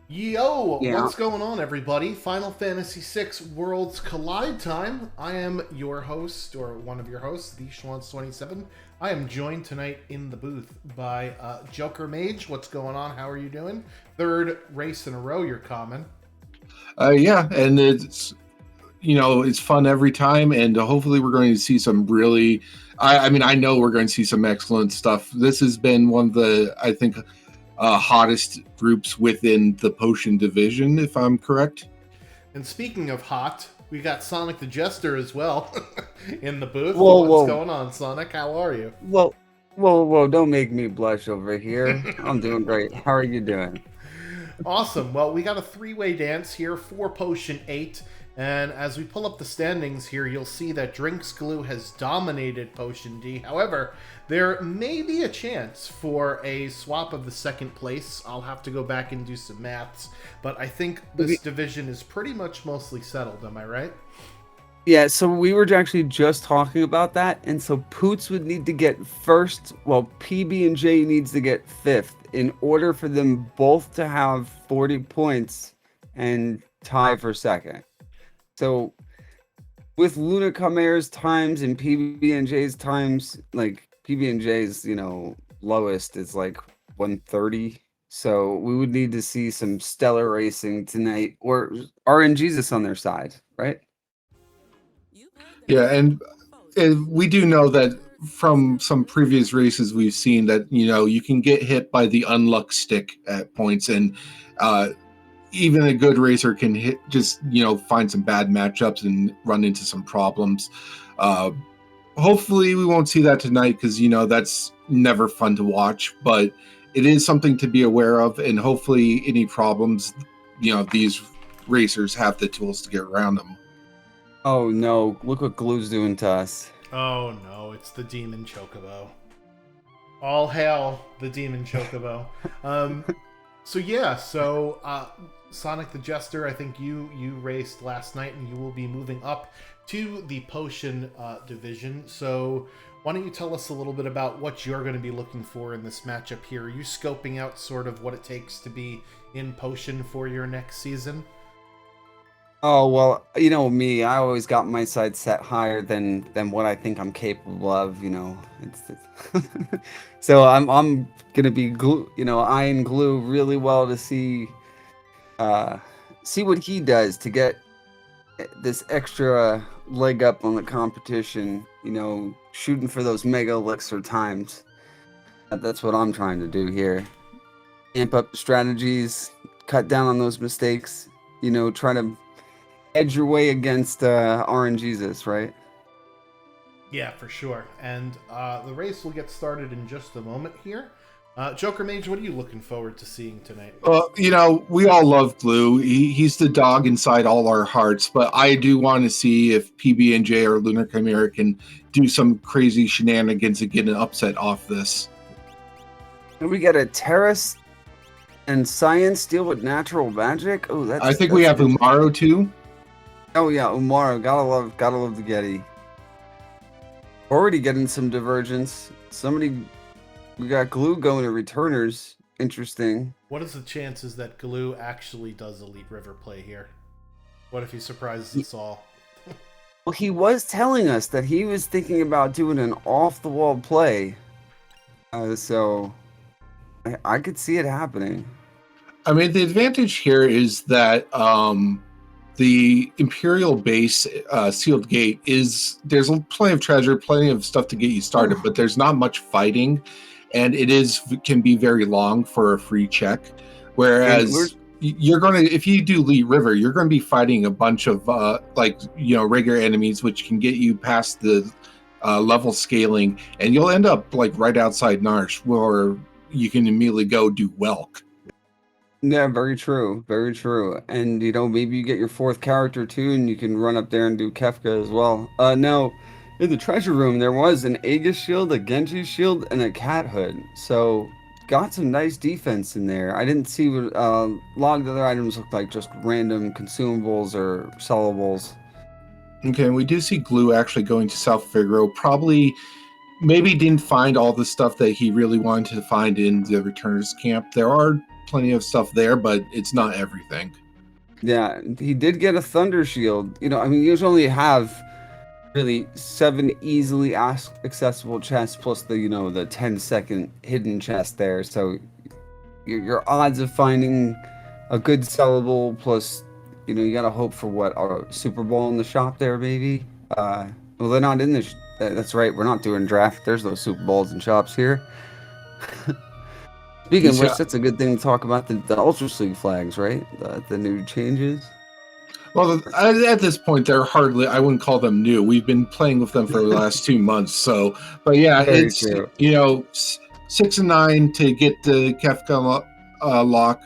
Yo, Yeah. what's going on, everybody? Final Fantasy VI Worlds Collide time. I am your host, or one of your hosts, the Schwantz27. I am joined tonight in the booth by Joker Mage. What's going on? How are you doing? Third race in a row you're common. Yeah, and it's fun every time, and hopefully we're going to see some really. I know we're going to see some excellent stuff. This has been one of the, I think, hottest groups within the potion division, if I'm correct. And speaking of hot, we got Sonic the Jester as well in the booth. Whoa, What's whoa, going on, Sonic? How are you? whoa, whoa! Don't make me blush over here. I'm doing great. How are you doing? Awesome. Well, we got a three-way dance here for Potion 8. And as we pull up the standings here, you'll see that Drinks Glue has dominated Potion D. However, there may be a chance for a swap of the second place. I'll have to go back and do some maths. But I think this division is pretty much mostly settled. Am I right? Yeah, so we were actually just talking about that, and so Poots would need to get first, while PB&J needs to get fifth in order for them both to have 40 points and tie for second. So with Luna Chimera's times and PB&J's times, like PB&J's, lowest is like 130. So we would need to see some stellar racing tonight, or RNGesus on their side, right? Yeah, and we do know that from some previous races we've seen that you can get hit by the unluck stick at points, and even a good racer can find some bad matchups and run into some problems. Hopefully we won't see that tonight, because that's never fun to watch, but it is something to be aware of, and hopefully any problems, these racers have the tools to get around them. Oh no, look what Glue's doing to us. Oh no, it's the Demon Chocobo. All hail the Demon Chocobo. So Sonic the Jester, I think you raced last night, and you will be moving up to the Potion division. So why don't you tell us a little bit about what you're going to be looking for in this matchup here? Are you scoping out sort of what it takes to be in Potion for your next season? Oh well, me, I always got my sights set higher than what I think I'm capable of. So I'm gonna be eyeing Glue really well to see what he does to get this extra leg up on the competition. Shooting for those mega elixir times. That's what I'm trying to do here. Amp up the strategies, cut down on those mistakes. Try to edge your way against RNGesus, right? Yeah, for sure. And the race will get started in just a moment here. Joker Mage, what are you looking forward to seeing tonight? We all love Glue. He's the dog inside all our hearts, but I do want to see if PB&J or Lunar Chimera can do some crazy shenanigans and get an upset off this. And we get a Terrace and Science deal with natural magic. Oh, I think we have Umaro too. Oh yeah, Umaro. Gotta love the Getty. Already getting some divergence. We got Glue going to returners. Interesting. What is the chances that Glue actually does Elite River play here? What if he surprises us all? Well, he was telling us that he was thinking about doing an off-the-wall play. So I could see it happening. I mean, the advantage here is that the Imperial base sealed gate there's plenty of treasure, plenty of stuff to get you started, but there's not much fighting, and can be very long for a free check. Whereas if you do Lee River, you're going to be fighting a bunch of regular enemies, which can get you past the level scaling, and you'll end up like right outside Narsh, where you can immediately go do Welk. Yeah, very true. Very true. And, maybe you get your fourth character too, and you can run up there and do Kefka as well. Now, in the treasure room, there was an Aegis shield, a Genji shield, and a Cat Hood. So, got some nice defense in there. I didn't see what a lot of the other items looked like, just random consumables or sellables. Okay, and we do see Glue actually going to South Figaro. Maybe didn't find all the stuff that he really wanted to find in the returners camp. There are plenty of stuff there, but it's not everything. Yeah, he did get a thunder shield. You know, I mean, you only have really 7 easily accessible chests plus the, you know, the 10-second hidden chest there. So your odds of finding a good sellable plus, you know, you gotta hope for what, a Super Bowl in the shop there, maybe. Well, they're not in the. That's right. We're not doing draft. There's no Super Bowls in shops here. Speaking of which, that's a good thing to talk about the Ultros League flags, right? The new changes. Well, at this point, they're hardly, I wouldn't call them new. We've been playing with them for the last 2 months. So, but yeah, Very it's, true. you know, 6 and 9 to get the Kefka lock.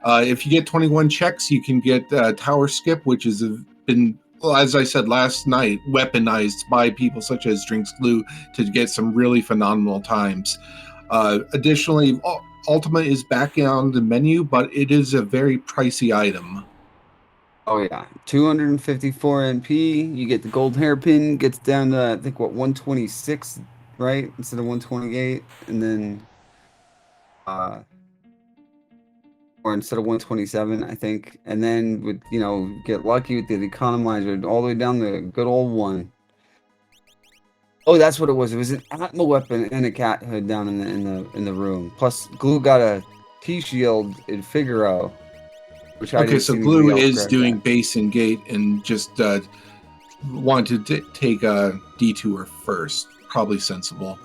If you get 21 checks, you can get Tower Skip, which has been, well, as I said last night, weaponized by people such as Drinks Glue to get some really phenomenal times. Additionally, Ultima is back on the menu, but it is a very pricey item. Oh yeah, 254 NP. You get the gold hairpin. Gets down to, I think, what, 126, right, instead of 128, and then or instead of 127, I think. And then with, you know, get lucky with the economizer all the way down the good old one. Oh, that's what it was. It was an Atma weapon and a cat hood down in the room. Plus, Glue got a T shield in Figaro. Which I Okay, so see Glue is doing base and gate and just wanted to take a detour first. Probably sensible.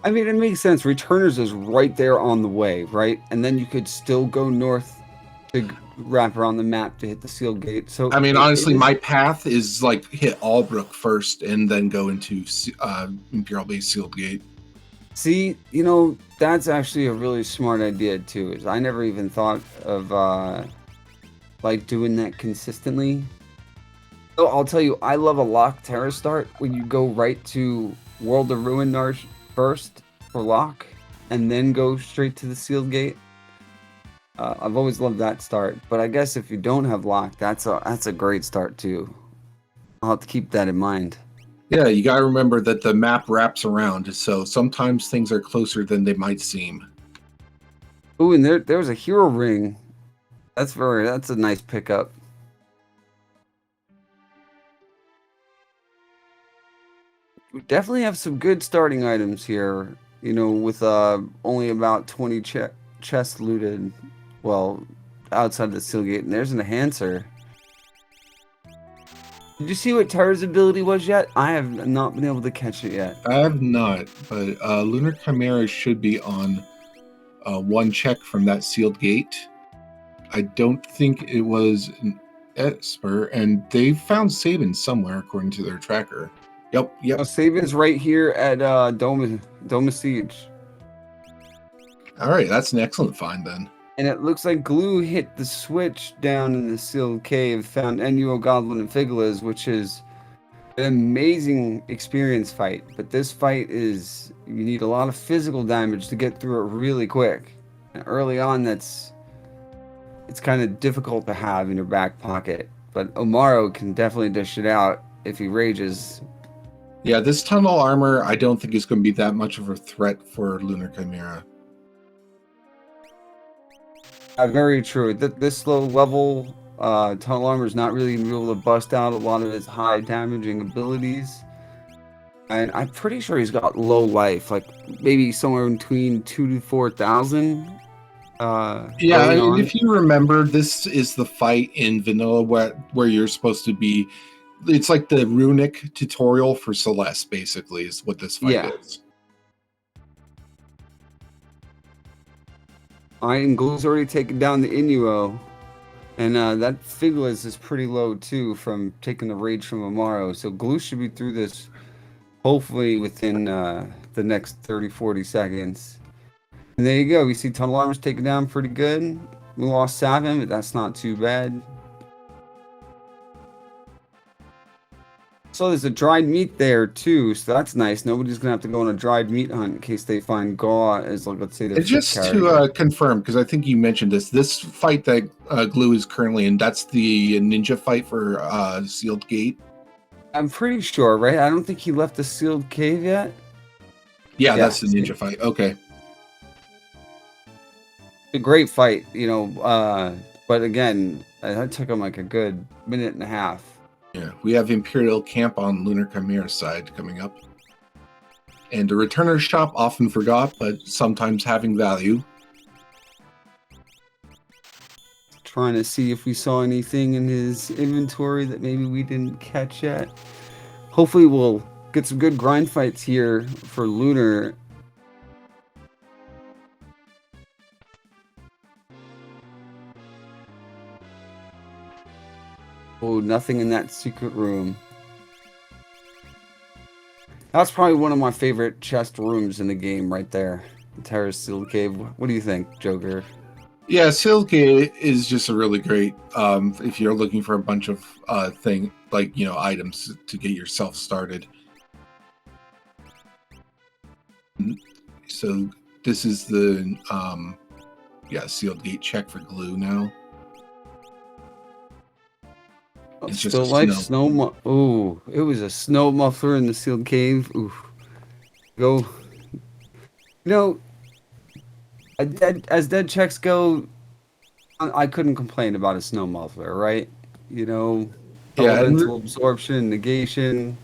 I mean, it makes sense. Returners is right there on the way, right? And then you could still go north to wrap around the map to hit the sealed gate. So I mean, honestly, my path is like hit Albrook first and then go into Imperial Base sealed gate. See, you know, that's actually a really smart idea too. Is I never even thought of like doing that consistently. So I'll tell you, I love a lock terra start when you go right to World of Ruin first for lock, and then go straight to the sealed gate. I've always loved that start, but I guess if you don't have lock, that's a great start too. I'll have to keep that in mind. Yeah, you gotta remember that the map wraps around, so sometimes things are closer than they might seem. Ooh, and there's a hero ring. That's a nice pickup. We definitely have some good starting items here, you know, with only about 20 chests looted, well, outside the seal gate. And there's an enhancer. Did you see what Tara's ability was yet? I have not been able to catch it yet. I have not, but Lunar Chimera should be on 1 check from that sealed gate. I don't think it was an Esper, and they found Sabin somewhere according to their tracker. Yep. Oh, Sabin's right here at Doma Siege. All right, that's an excellent find then. And it looks like Glue hit the switch down in the sealed cave, found Enuo, Goblin, and Figalas, which is an amazing experience fight. But this fight you need a lot of physical damage to get through it really quick. And early on, it's kind of difficult to have in your back pocket. But Omaro can definitely dish it out if he rages. Yeah, this tunnel armor I don't think is going to be that much of a threat for Lunar Chimera. Very true. This low level tunnel armor is not really able to bust out a lot of his high damaging abilities. And I'm pretty sure he's got low life, like maybe somewhere between 2,000 to 4,000. Yeah, I mean, if you remember, this is the fight in vanilla where you're supposed to be. It's like the runic tutorial for Celeste, basically, is what this fight is. And Glue's already taken down the Inuo. And that Figalas is pretty low too from taking the rage from Amaro. So Glue should be through this hopefully within the next 30-40 seconds. And there you go. We see Tunnel Armor's taken down pretty good. We lost Savin, but that's not too bad. So there's a dried meat there too, so that's nice. Nobody's gonna have to go on a dried meat hunt in case they find Gaw as, like, let's say, their just to confirm, because I think you mentioned this fight that Glue is currently in, that's the ninja fight for Sealed Gate. I'm pretty sure, right? I don't think he left the sealed cave yet. Yeah, that's the ninja fight. Okay. a great fight, but again, that took him like a good minute and a half. Yeah, we have Imperial Camp on Lunar Chimera side coming up. And a returner's shop, often forgot, but sometimes having value. Trying to see if we saw anything in his inventory that maybe we didn't catch yet. Hopefully we'll get some good grind fights here for Lunar. Oh, nothing in that secret room. That's probably one of my favorite chest rooms in the game right there. The Terrace Sealed Cave. What do you think, Joker? Yeah, Sealed Cave is just a really great, if you're looking for a bunch of items to get yourself started. So this is the, Sealed Gate check for glue now. It's still like snow. Ooh, it was a snow muffler in the sealed cave. Ooh, go. As dead checks go, I couldn't complain about a snow muffler, right? Elemental absorption, negation,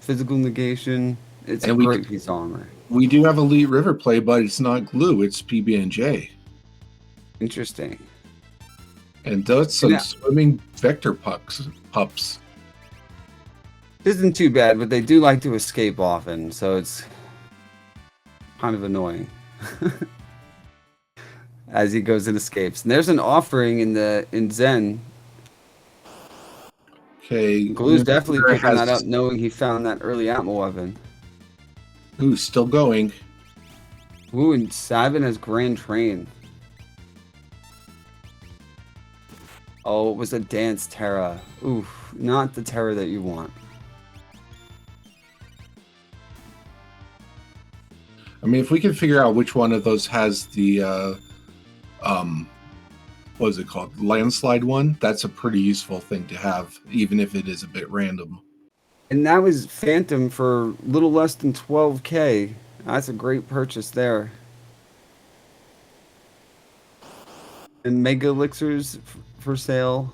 physical negation. It's a great piece of armor. We do have Elite River play, but it's not glue. It's PB&J. Interesting. And that's some swimming vector pups. Isn't too bad, but they do like to escape often, so it's kind of annoying. As he goes and escapes. And there's an offering in Zen. Okay. Glue's definitely picking that up, knowing he found that early Atma weapon. Ooh, still going. Ooh, and Sabin has Grand Train. Oh, it was a Dance Terra. Oof, not the Terra that you want. I mean, if we can figure out which one of those has the, what is it called? Landslide one, that's a pretty useful thing to have, even if it is a bit random. And that was Phantom for a little less than 12K. That's a great purchase there. And Mega Elixirs for sale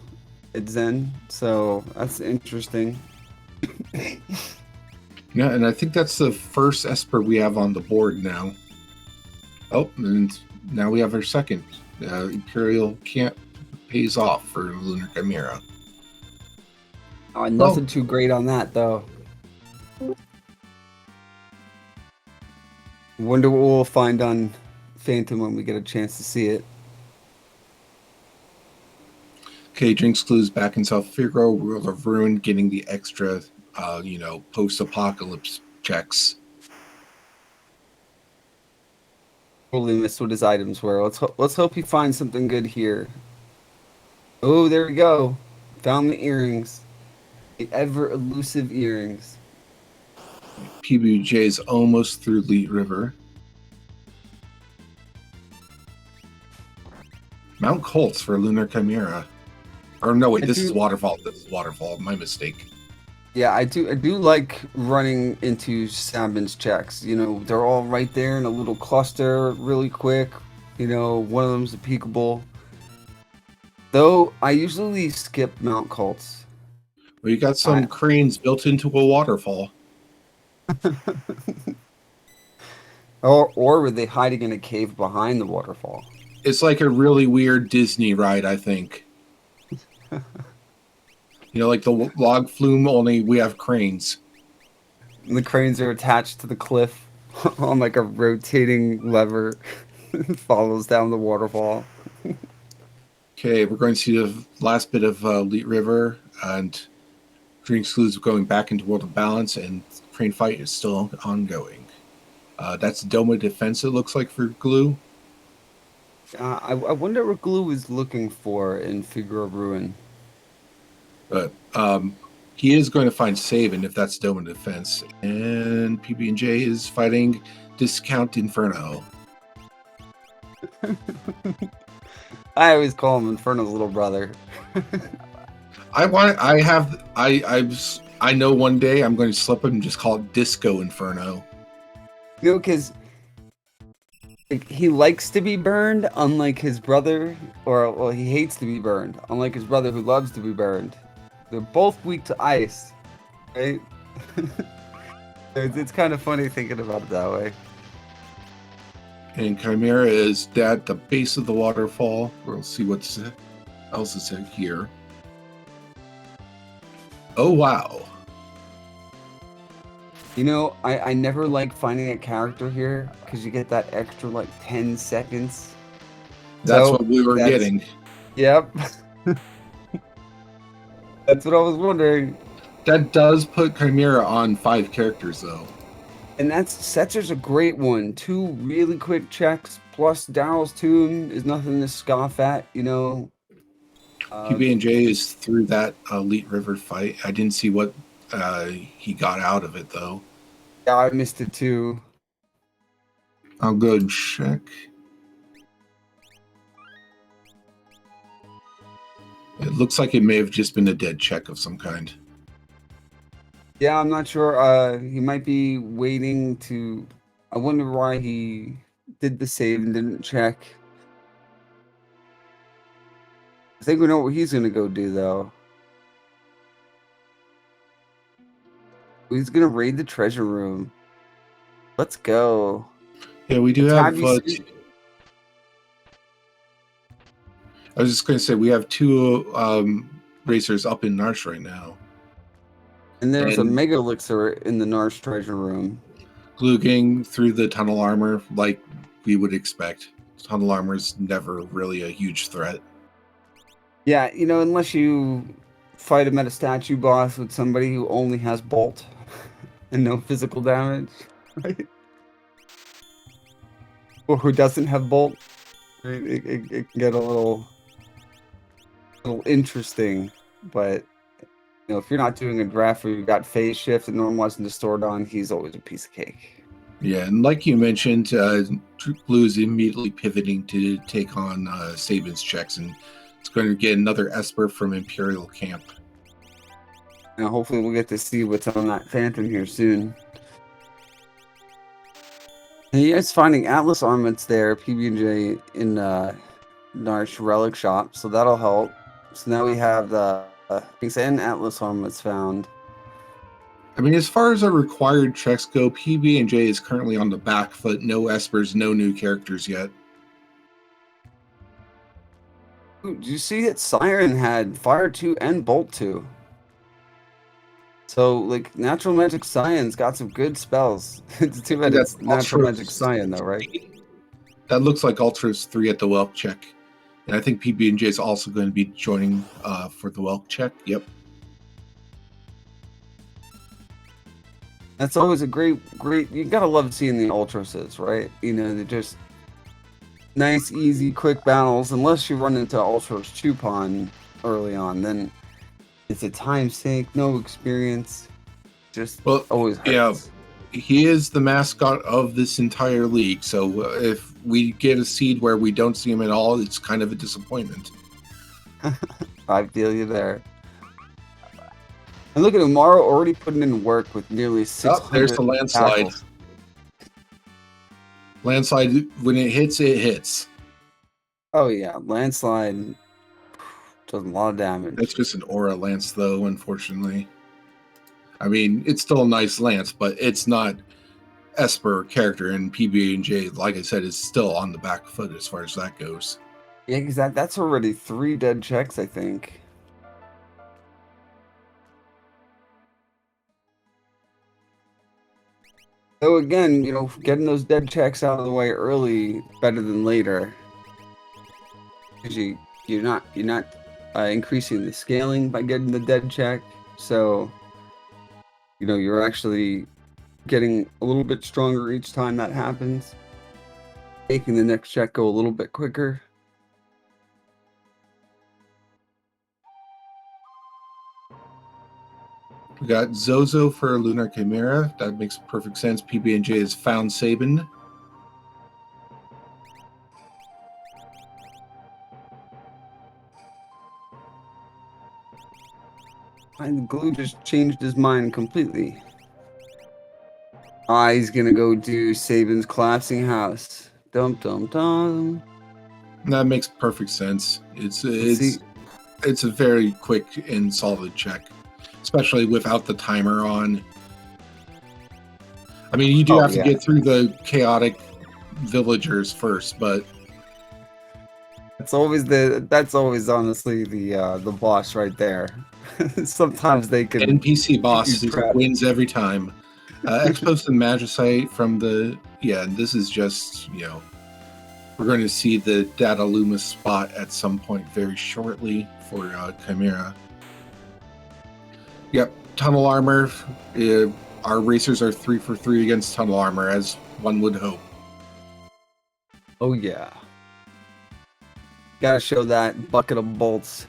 at Zen, so that's interesting. Yeah, and I think that's the first Esper we have on the board now. Oh, and now we have our second. Imperial Camp pays off for Lunar Chimera. Oh, nothing too great on that, though. Wonder what we'll find on Phantom when we get a chance to see it. Okay, Drinks Clues back in South Figaro, World of Ruin, getting the extra, post-apocalypse checks. Totally missed what his items were. Let's hope he finds something good here. Oh, there we go. Found the earrings. The ever elusive earrings. PBJ is almost through Leet River. Mount Colts for Lunar Chimera. Or no, wait, this is Waterfall. This is Waterfall. My mistake. Yeah, I do like running into Sabin's checks. They're all right there in a little cluster really quick. One of them's a peekable. Though, I usually skip Mount Colts. Well, you got some cranes built into a waterfall. Or were they hiding in a cave behind the waterfall? It's like a really weird Disney ride, I think. Like the log flume, only we have cranes. And the cranes are attached to the cliff on like a rotating lever. It follows down the waterfall. Okay, we're going to see the last bit of Leet River, and Drink Clues going back into World of Balance, and crane fight is still ongoing. That's Doma Defense, it looks like, for Glue. I wonder what Glue is looking for in Figure of Ruin. But he is going to find Sabin if that's Doma Defense. And PB&J is fighting Discount Inferno. I always call him Inferno's little brother. I know one day I'm going to slip him and just call it Disco Inferno. Because Like, he likes to be burned, unlike his brother, or well, he hates to be burned, unlike his brother who loves to be burned. They're both weak to ice, right? It's kind of funny thinking about it that way. And Chimera is at the base of the waterfall. We'll see what else is here. Oh, wow. You know, I never like finding a character here because you get that extra like 10 seconds. That's So, what we were getting. Yep. That's what I was wondering. That does put Chimera on 5 characters, though. And that's just a great one. 2 really quick checks plus Daryl's Tomb is nothing to scoff at, you know. PB&J is through that Elite River fight. I didn't see what he got out of it, though. Yeah, I missed it too. I'll go and check. It looks like it may have just been a dead check of some kind. Yeah, I'm not sure. He might be waiting to... I wonder why he did the save and didn't check. I think we know what he's going to go do, though. He's going to raid the treasure room. Let's go. Yeah, we do have... I was just going to say, we have 2 racers up in Narsh right now. And there's a Mega Elixir in the Narsh treasure room. Glue Gang through the tunnel armor, like we would expect. Tunnel armor is never really a huge threat. Yeah, you know, unless you fight a meta statue boss with somebody who only has bolt and no physical damage, right? Or who doesn't have bolt, it can get a little interesting. But you know, if you're not doing a draft where you've got phase shift and normalizing distort on, he's always a piece of cake. Yeah, and like you mentioned, Blue is immediately pivoting to take on Sabin's checks, and it's going to get another Esper from Imperial Camp. Now, hopefully we'll get to see what's on that Phantom here soon. And you guys finding Atlas armaments there, PB&J in Narsh Relic Shop, so that'll help. So now we have the and Atlas armaments found. I mean, as far as our required checks go, PB&J is currently on the back foot. No Espers, no new characters yet. Did you see that Siren had Fire 2 and Bolt 2? So, like, Natural Magic Science got some good spells. It's too bad it's Natural Magic Science, though, right? That looks like Ultros 3 at the Welk check. And I think PB&J is also going to be joining for the Welk check. Yep. That's always a great... You gotta love seeing the Ultroses, right? You know, they're just nice, easy, quick battles. Unless you run into Ultros Chupon early on, then it's a time sink, no experience. Just always hurts. Yeah, he is the mascot of this entire league. So if we get a seed where we don't see him at all, it's kind of a disappointment. I feel you there. And look at Umaro already putting in work with nearly 600 there's the landslide. tackles. Landslide, when it hits. Oh yeah, landslide does a lot of damage. That's just an aura lance, though, unfortunately. I mean, it's still a nice lance, but it's not Esper character, and PB&J, like I said, is still on the back foot as far as that goes. Yeah, because that's already 3 dead checks, I think. So again, you know, getting those dead checks out of the way early better than later. Because you're not increasing the scaling by getting the dead check, so you know you're actually getting a little bit stronger each time that happens, making the next check go a little bit quicker. We got Zozo for Lunar Chimera. That makes perfect sense. PB&J has found Sabin. And Glue just changed his mind completely. He's gonna go do Sabin's collapsing house. Dum dum dum. That makes perfect sense. It's See, a very quick and solid check, especially without the timer on. I mean, you do have to get through the chaotic villagers first, but that's always honestly the boss right there. Sometimes they can NPC boss keep you trapped. wins every time. Expos and Magicite from the this is just we're going to see the Data Luma spot at some point very shortly for Chimera. Yep, Tunnel Armor. Our racers are 3 for 3 against Tunnel Armor, as one would hope. Oh yeah. Gotta show that bucket of bolts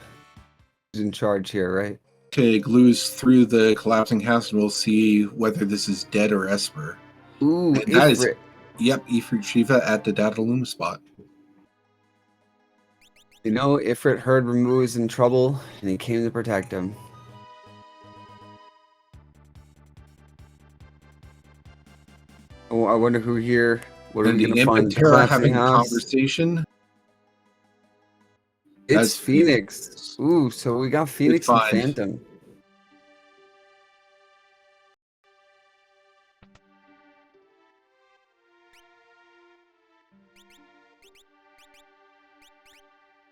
is in charge here, right? Okay, Glue's through the collapsing house, and we'll see whether this is Dead or Esper. Ooh, And that is, Ifrit. yep, Ifrit Shiva at the Data Luma spot. Ifrit heard Ramu was in trouble, and he came to protect him. Oh, I wonder who here. What are we gonna find? Terra having a conversation. It's Phoenix. Ooh, so we got Phoenix and Phantom.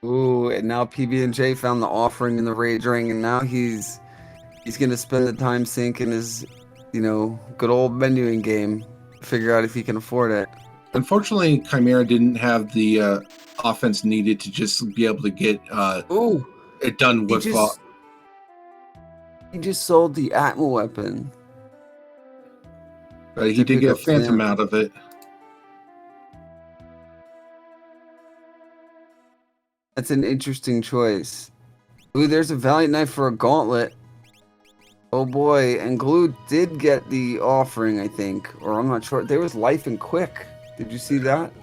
Ooh, and now PB&J found the offering in the Rage Ring, and now he's gonna spend the time sink in his, good old menuing game, figure out if he can afford it. Unfortunately, Chimera didn't have the offense needed to just be able to get it done with. He just sold the Atma weapon. But he did get Phantom out of it. That's an interesting choice. Ooh, there's a Valiant Knife for a gauntlet. Oh boy, and Glue did get the offering, I think. Or I'm not sure. There was Life and Quick. Did you see that?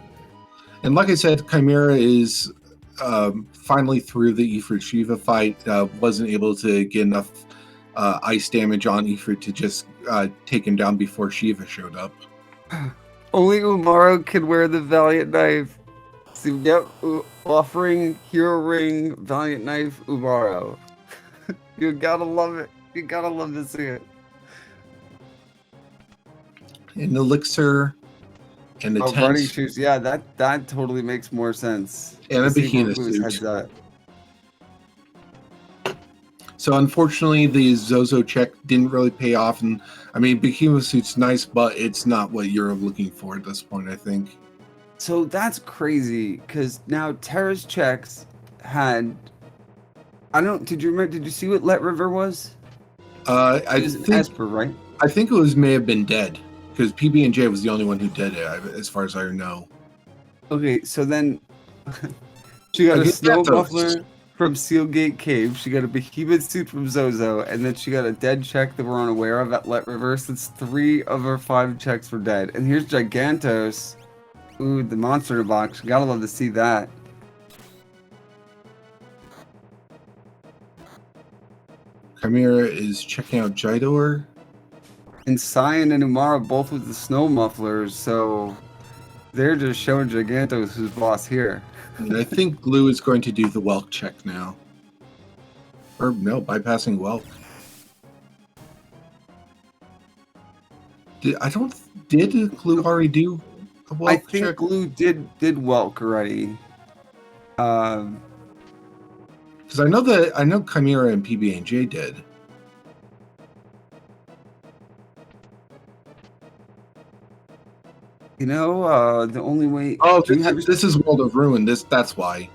And like I said, Chimera is finally through the Ifrit Shiva fight. Wasn't able to get enough ice damage on Ifrit to just take him down before Shiva showed up. Only Umaro can wear the Valiant Knife. So, yep, offering, Hero Ring, Valiant Knife, Umaro. You gotta love it. You gotta love to see it. An Elixir and the running shoes. Yeah, that totally makes more sense. And a Behemoth suit. So unfortunately, the Zozo check didn't really pay off. And I mean, Behemoth suit's nice, but it's not what you're looking for at this point, I think. So that's crazy, because now Terra's checks had... did you see what Let River was? I think Esper, right? I think it may have been Dead, because PB&J was the only one who did it, as far as I know. Okay, so then she got a snow muffler from Sealgate Cave, she got a Behemoth suit from Zozo, and then she got a Dead check that we're unaware of at Let River. So it's 3 of her 5 checks were dead. And here's Gigantos. Ooh, the monster box. Gotta love to see that. Chimera is checking out Jidor. And Cyan and Umara both with the snow mufflers, so they're just showing Gigantos who's boss here. And I think Glue is going to do the Welk check now. Or no, bypassing Welk. Did Glue already do a Welk check? I think Glue did Welk already. Because I know Chimera and PB&J did. The only way... Oh, this is World of Ruin. That's why.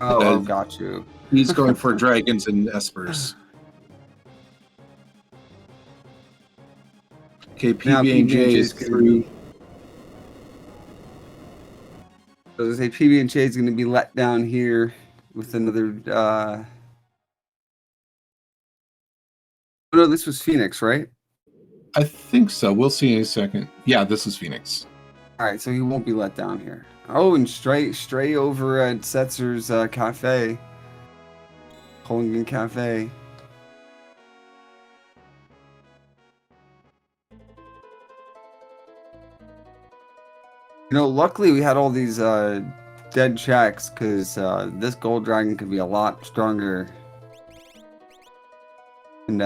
Oh, got you. He's going for dragons and espers. Okay, PB&J is through. So I say PB&J is going to be let down here with another... No, this was Phoenix, right? I think so. We'll see in a second. Yeah, this is Phoenix. All right, so he won't be let down here. Oh, and Stray over at Setzer's cafe. Holingen Cafe. Luckily we had all these dead checks because this gold dragon could be a lot stronger. And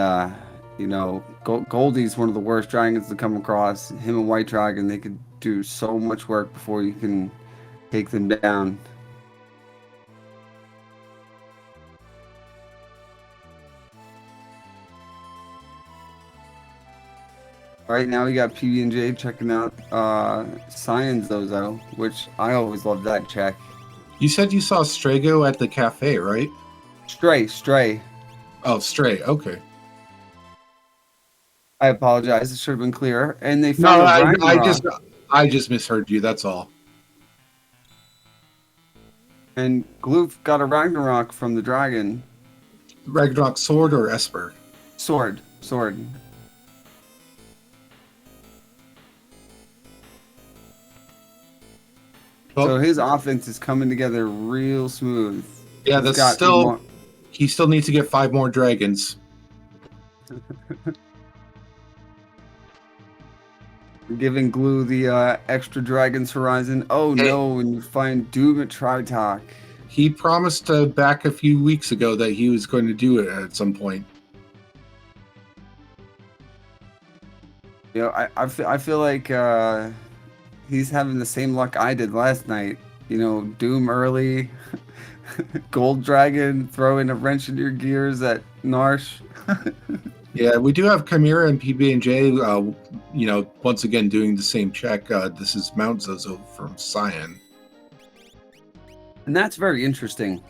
Goldie's one of the worst dragons to come across. Him and White Dragon, they could do so much work before you can take them down. Right now we got PB&J checking out Cyan Zozo, which I always love that check. You said you saw Strago at the cafe, right? Stray. Oh, Stray. Okay. I apologize. It should have been clearer. And they No, found a Ragnarok. I just misheard you. That's all. And Gloof got a Ragnarok from the dragon. Ragnarok sword or Esper? Sword. So his offense is coming together real smooth. Yeah, that's still. He still needs to get 5 more dragons. Giving Glue the extra Dragon's Horizon. Oh no, and you find Doom at Tritalk. He promised back a few weeks ago that he was going to do it at some point. I feel like he's having the same luck I did last night. Doom early, Gold Dragon, throw in a wrench in your gears at Narsh. Yeah, we do have Chimera and PB&J, once again doing the same check. This is Mount Zozo from Cyan. And that's very interesting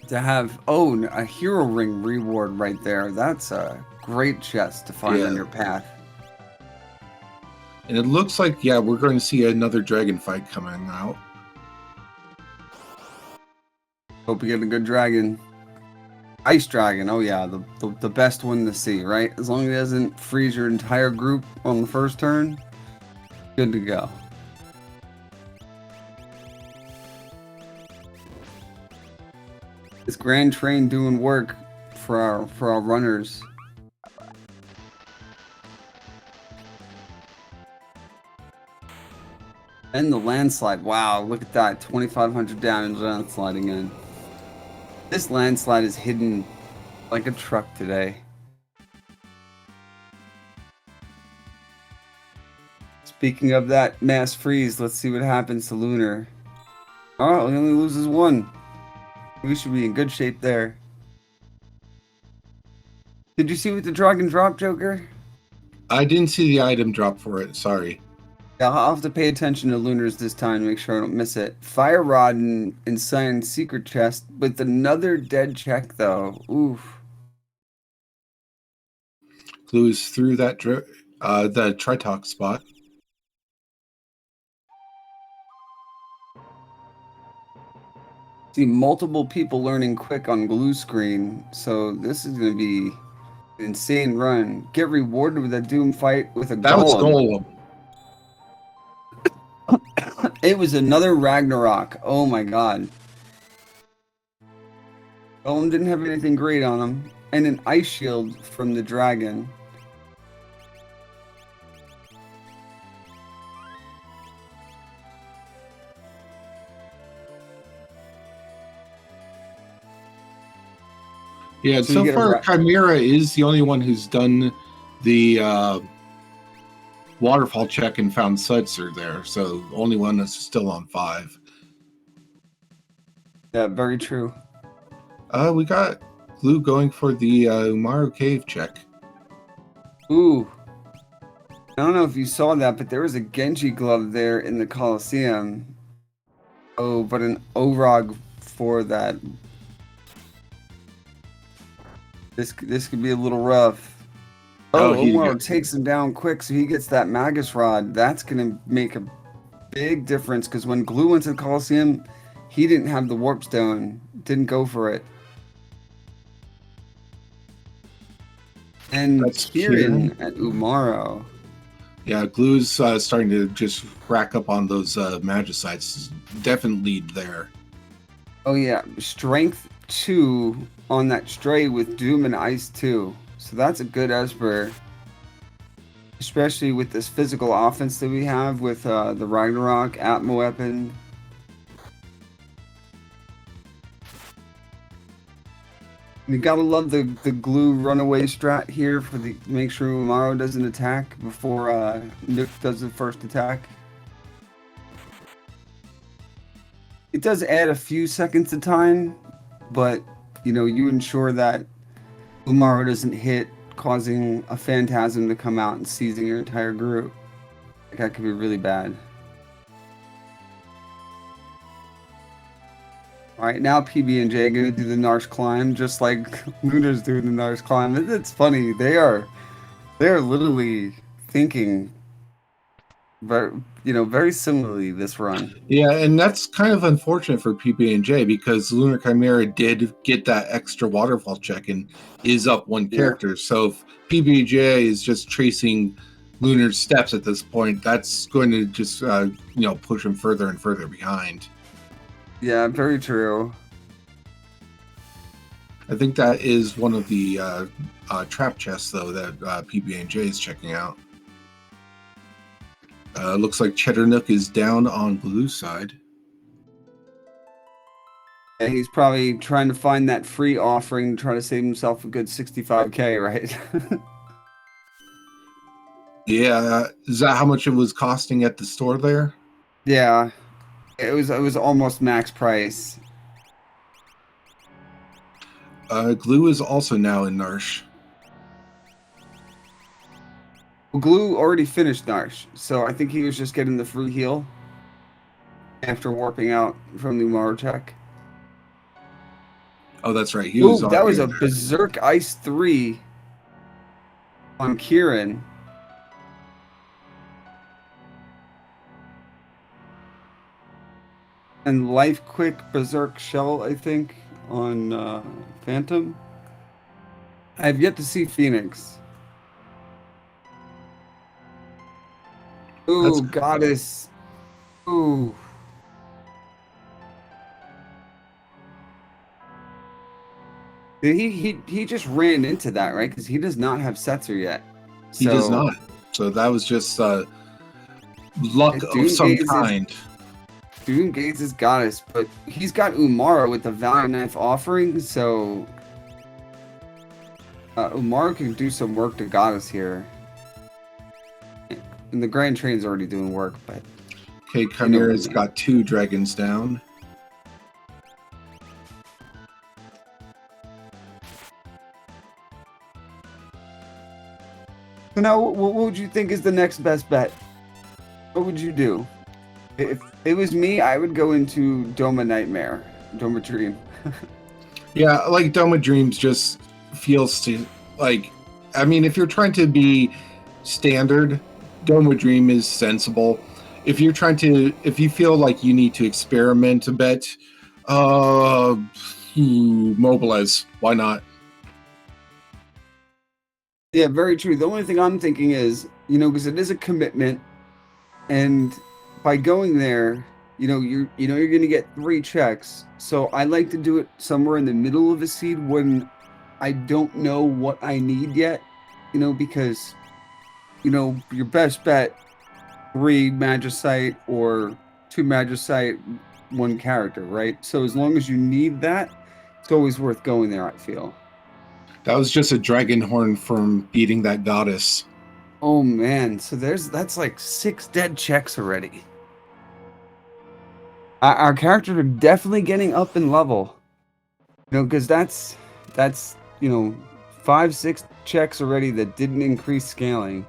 to have a hero ring reward right there. That's a great chest to find on your path. And it looks like, we're going to see another dragon fight coming out. Hope we get a good dragon. Ice Dragon, oh yeah, the best one to see, right? As long as it doesn't freeze your entire group on the first turn, good to go. This Grand Train doing work for our runners. And the landslide, wow, look at that, 2,500 damage landsliding in. This landslide is hidden like a truck today. Speaking of that mass freeze, let's see what happens to Lunar. Oh, he only loses 1. We should be in good shape there. Did you see what the dragon dropped, Joker? I didn't see the item drop for it, sorry. Yeah, I'll have to pay attention to Lunars this time to make sure I don't miss it. Fire Rod and Cyan's secret chest with another dead check, though. Oof. Glue is through that the Tritalk spot. See multiple people learning quick on Glue screen, so this is going to be an insane run. Get rewarded with a Doom fight with a Golem. That was Golem. It was another Ragnarok. Oh my god. Golem didn't have anything great on him. And an ice shield from the dragon. Yeah, so far Chimera is the only one who's done the waterfall check and found Sudser there, so only one that's still on 5. Yeah, very true. We got Glue going for the Umaru Cave check. Ooh. I don't know if you saw that, but there was a Genji glove there in the Colosseum. Oh, but an Orog for that. This could be a little rough. Oh, Omar takes him down quick, so he gets that Magus Rod. That's going to make a big difference, because when Glue went to the Colosseum, he didn't have the Warp Stone. Didn't go for it. And Kieran at Umaro. Yeah, Glue's starting to just rack up on those Magicites. Definite lead there. Oh yeah, Strength 2 on that Stray with Doom and Ice 2. So that's a good Esper. especially with this physical offense that we have with the Ragnarok, Atma weapon. You gotta love the glue runaway strat here for the make sure Umaro doesn't attack before Nook does the first attack. It does add a few seconds of time, but you ensure that Umaro doesn't hit, causing a phantasm to come out and seizing your entire group. That could be really bad. Alright, now PB&J gonna do the Narsh climb, just like Lunar's doing the Narsh climb. It's funny, they're literally thinking very similarly this run. Yeah, and that's kind of unfortunate for PB&J because Lunar Chimera did get that extra waterfall check and is up one character. Yeah. So if PB&J is just tracing Lunar's steps at this point, that's going to just push him further and further behind. Yeah, very true. I think that is one of the trap chests, though, that PB&J is checking out. Looks like Cheddar Nook is down on Blue's side. Yeah, he's probably trying to find that free offering to try to save himself a good 65k, right? Yeah, is that how much it was costing at the store there? Yeah, it was almost max price. Glue is also now in Narsh. Glue already finished Narsh, so I think he was just getting the free heal after warping out from the Umaro check. Oh, that's right. That was a Berserk Ice 3 on Kieran. And Life Quick Berserk Shell, I think, on Phantom. I have yet to see Phoenix. Ooh, that's Goddess. Ooh. He just ran into that, right? Because he does not have Setzer yet. He does not. So that was just luck of some kind. Doom Gates is Goddess, but he's got Umaro with the Valiant Knife offering, so Umaro can do some work to Goddess here. And the Grand Train's already doing work, but... Okay, Chimera's got 2 dragons down. So now, what would you think is the next best bet? What would you do? If it was me, I would go into Doma Nightmare. Doma Dream. Yeah, like Doma Dreams just feels like... I mean, if you're trying to be standard... Doma Dream is sensible. If you feel like you need to experiment a bit, Mobilize. Why not? Yeah, very true. The only thing I'm thinking is, because it is a commitment, and by going there, you're going to get 3 checks. So I like to do it somewhere in the middle of a seed when I don't know what I need yet, because your best bet, 3 Magicite or 2 Magicite, 1 character, right? So as long as you need that, it's always worth going there, I feel. That was just a dragon horn from beating that goddess. Oh man, so that's like 6 dead checks already. Our characters are definitely getting up in level. Because that's 5-6 checks already that didn't increase scaling.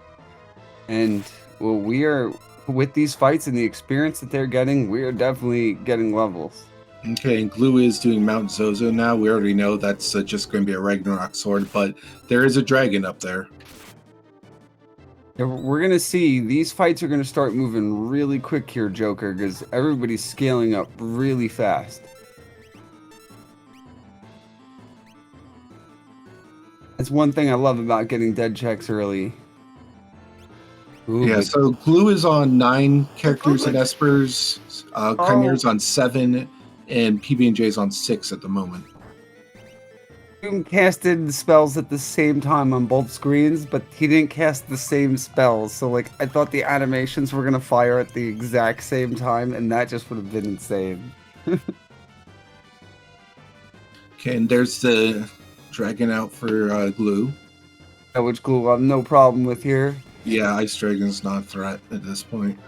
And well, we are, with these fights and the experience that they're getting, we are definitely getting levels. Okay, and Glue is doing Mount Zozo now. We already know that's just going to be a Ragnarok sword, but there is a dragon up there. Yeah, we're going to see, these fights are going to start moving really quick here, Joker, because everybody's scaling up really fast. That's one thing I love about getting dead checks early. Ooh, yeah, so Glue is on 9 characters and Espers, Chimera's on 7, and PB&J is on 6 at the moment. Doom casted the spells at the same time on both screens, but he didn't cast the same spells. So, like, I thought the animations were gonna fire at the exact same time, and that just would have been insane. Okay, and there's the dragon out for glue. Which glue I have no problem with here. Yeah, Ice Dragon's not a threat at this point.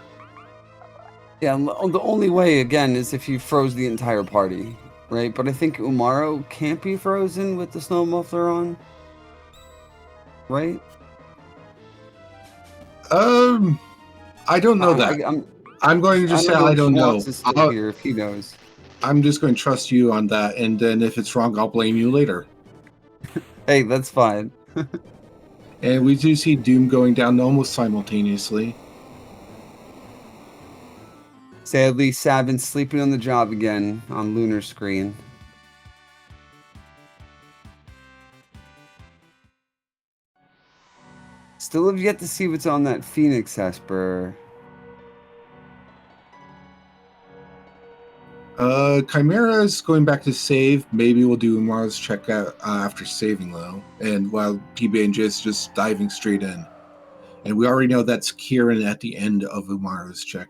Yeah, the only way, again, is if you froze the entire party, right? But I think Umaro can't be frozen with the snow muffler on, right? I don't know that. I'm going to just say I don't know. Here if he knows. I'm just going to trust you on that, and then if it's wrong, I'll blame you later. Hey, that's fine. And we do see Doom going down almost simultaneously. Sadly, Sabin's sleeping on the job again on Lunar's screen. Still have yet to see what's on that Phoenix Esper. Chimera is going back to save. Maybe we'll do Umaro's check out after saving, though. And while PB&J is just diving straight in. And we already know that's Kieran at the end of Umaro's check.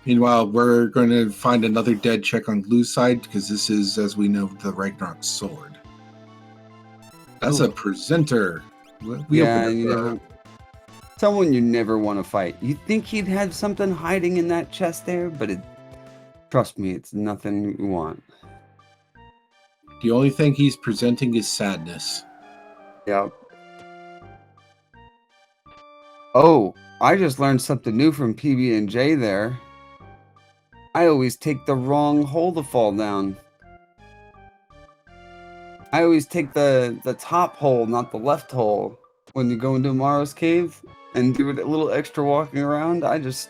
Meanwhile, we're going to find another dead check on Glue's side, because this is, as we know, the Ragnarok sword. That's a presenter. Someone you never want to fight. You'd think he'd have something hiding in that chest there, but trust me, it's nothing you want. The only thing he's presenting is sadness. Yep. Oh, I just learned something new from PB&J there. I always take the wrong hole to fall down. I always take the top hole, not the left hole, when you go into Umaro's cave and do a little extra walking around. I just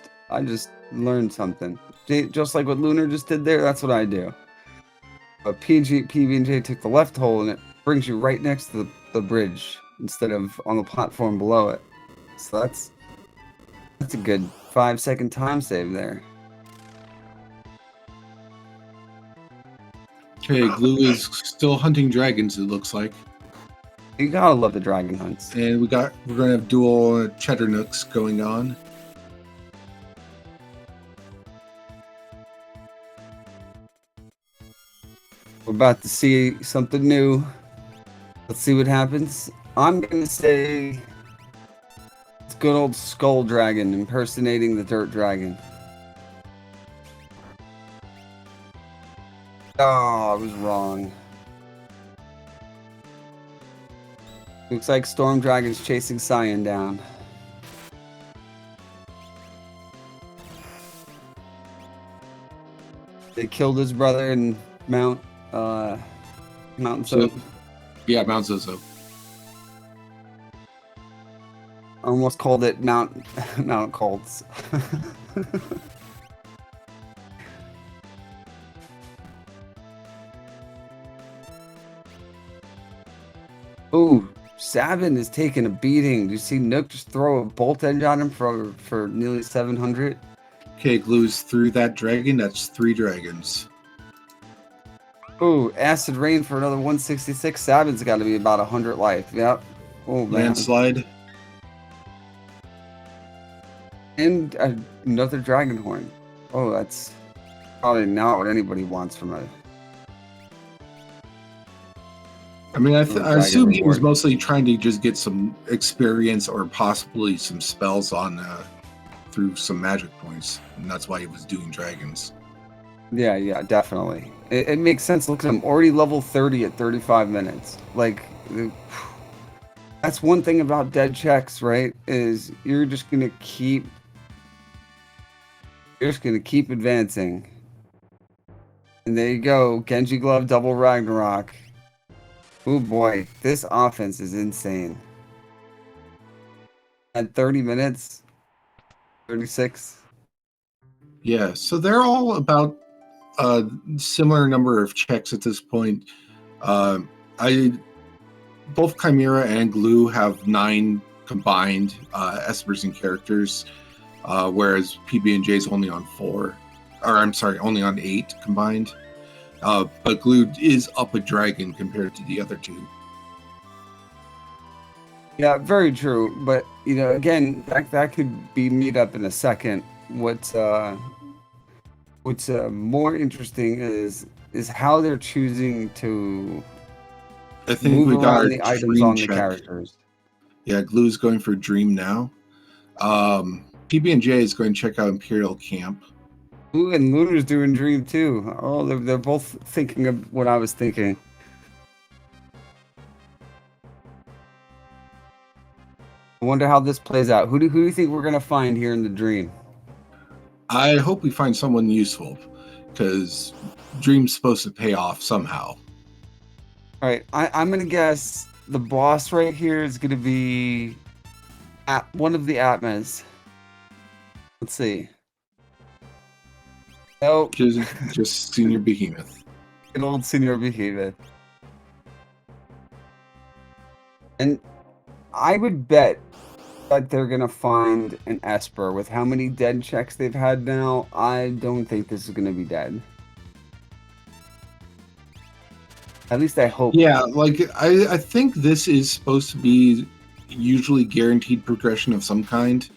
learned something. Just like what Lunar just did there, that's what I do. But PB&J took the left hole, and it brings you right next to the bridge instead of on the platform below it. So that's a good 5-second time save there. Okay, Glue is still hunting dragons, it looks like. You gotta love the dragon hunts. And we're gonna have dual cheddar nooks going on. We're about to see something new. Let's see what happens. I'm gonna say it's good old Skull Dragon impersonating the Dirt Dragon. Oh, I was wrong. Looks like Storm Dragon's chasing Cyan down. They killed his brother in Mountain Soap. Yeah, Mount Zozo. I almost called it Mount Colts. Ooh, Sabin is taking a beating. Do you see Nook just throw a bolt edge on him for nearly 700? Okay, Glue's through that dragon. That's 3 dragons. Ooh, Acid Rain for another 166. Sabin's got to be about 100 life. Yep. Oh, man. Landslide. And another Dragon Horn. Oh, that's probably not what anybody wants from a... I mean, I assume he was mostly trying to just get some experience or possibly some spells on through some magic points, and that's why he was doing dragons. Yeah, definitely. It makes sense. Look at him, already level 30 at 35 minutes. Like, that's one thing about dead checks, right? Is you're just gonna keep advancing. And there you go, Genji Glove, double Ragnarok. Oh boy, this offense is insane. At 30 minutes, 36. Yeah, so they're all about a similar number of checks at this point. Both Chimera and Glue have 9 combined Espers and characters, whereas PB&J is only on 4. or I'm sorry, only on 8 combined. But Glue is up a dragon compared to the other two. Yeah, very true. But again, that could be made up in a second. What's more interesting is how they're choosing to I think move we got around our the items dream on the check. characters. Yeah, Glue's going for Dream now. PB&J is going to check out Imperial Camp. Ooh, and Lunar's doing Dream too. Oh, they're both thinking of what I was thinking. I wonder how this plays out. Who do you think we're gonna find here in the Dream? I hope we find someone useful, because Dream's supposed to pay off somehow. All right, I'm gonna guess the boss right here is gonna be one of the Atmas. Let's see. Nope. Just Senior Behemoth. An old Senior Behemoth. And I would bet that they're gonna find an Esper. With how many dead checks they've had now, I don't think this is gonna be dead. At least I hope. Yeah, like I think this is supposed to be usually guaranteed progression of some kind.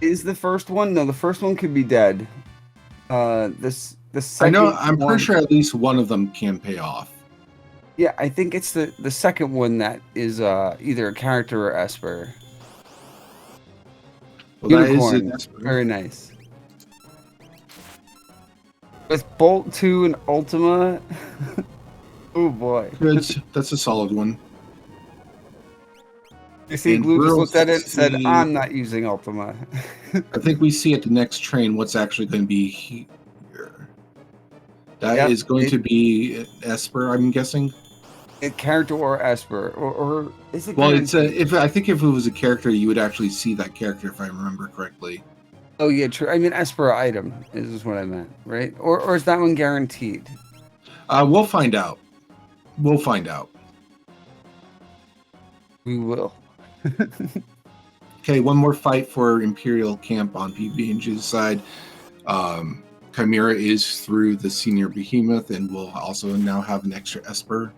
Is the first one? No, the first one could be dead. The second. I know. I'm pretty sure at least one of them can pay off. Yeah, I think it's the second one that is either a character or Esper. Well, Unicorn. that is an Esper. Very nice. With Bolt 2 and Ultima. Oh boy. That's a solid one. You see, And Glue just we'll looked at it and said, see- I'm not using Ultima. I think we see at the next train what's actually going to be here. That is going to be Esper, I'm guessing. A character or Esper, or is it? Well, it's I think if it was a character, you would actually see that character, if I remember correctly. Oh yeah, true. I mean, Esper item is what I meant, right? Or is that one guaranteed? We'll find out. We'll find out. We will. Okay, one more fight for Imperial Camp on PB&G's side. Chimera is through the Senior Behemoth, and we'll also now have an extra Esper.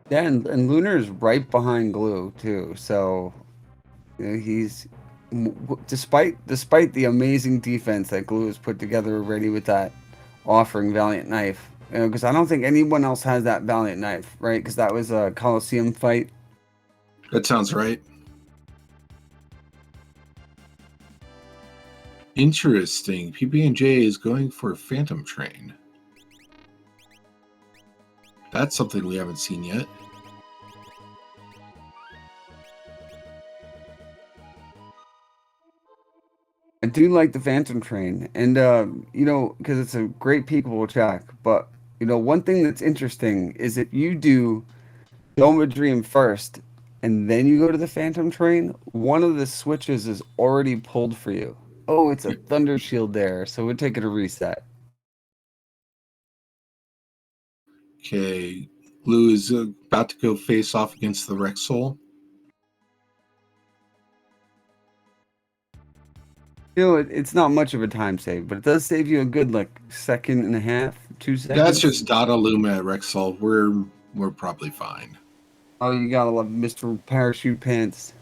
Yeah, and Lunar is right behind Glue too. So he's despite the amazing defense that Glue has put together already with that offering Valiant Knife. Because I don't think anyone else has that Valiant Knife, right? Because that was a Coliseum fight. That sounds right. Interesting. PB&J is going for Phantom Train. That's something we haven't seen yet. I do like the Phantom Train, and because it's a great peekable check. But one thing that's interesting is if you do Doma Dream first, and then you go to the Phantom Train, one of the switches is already pulled for you. Oh, it's a Thunder Shield there, so we'll take it a reset. Okay, Blue is about to go face off against the Rexol. It's not much of a time save, but it does save you a good second and a half, 2 seconds. That's just Dada Luma at Rexol. We're probably fine. Oh, you gotta love Mr. Parachute Pants.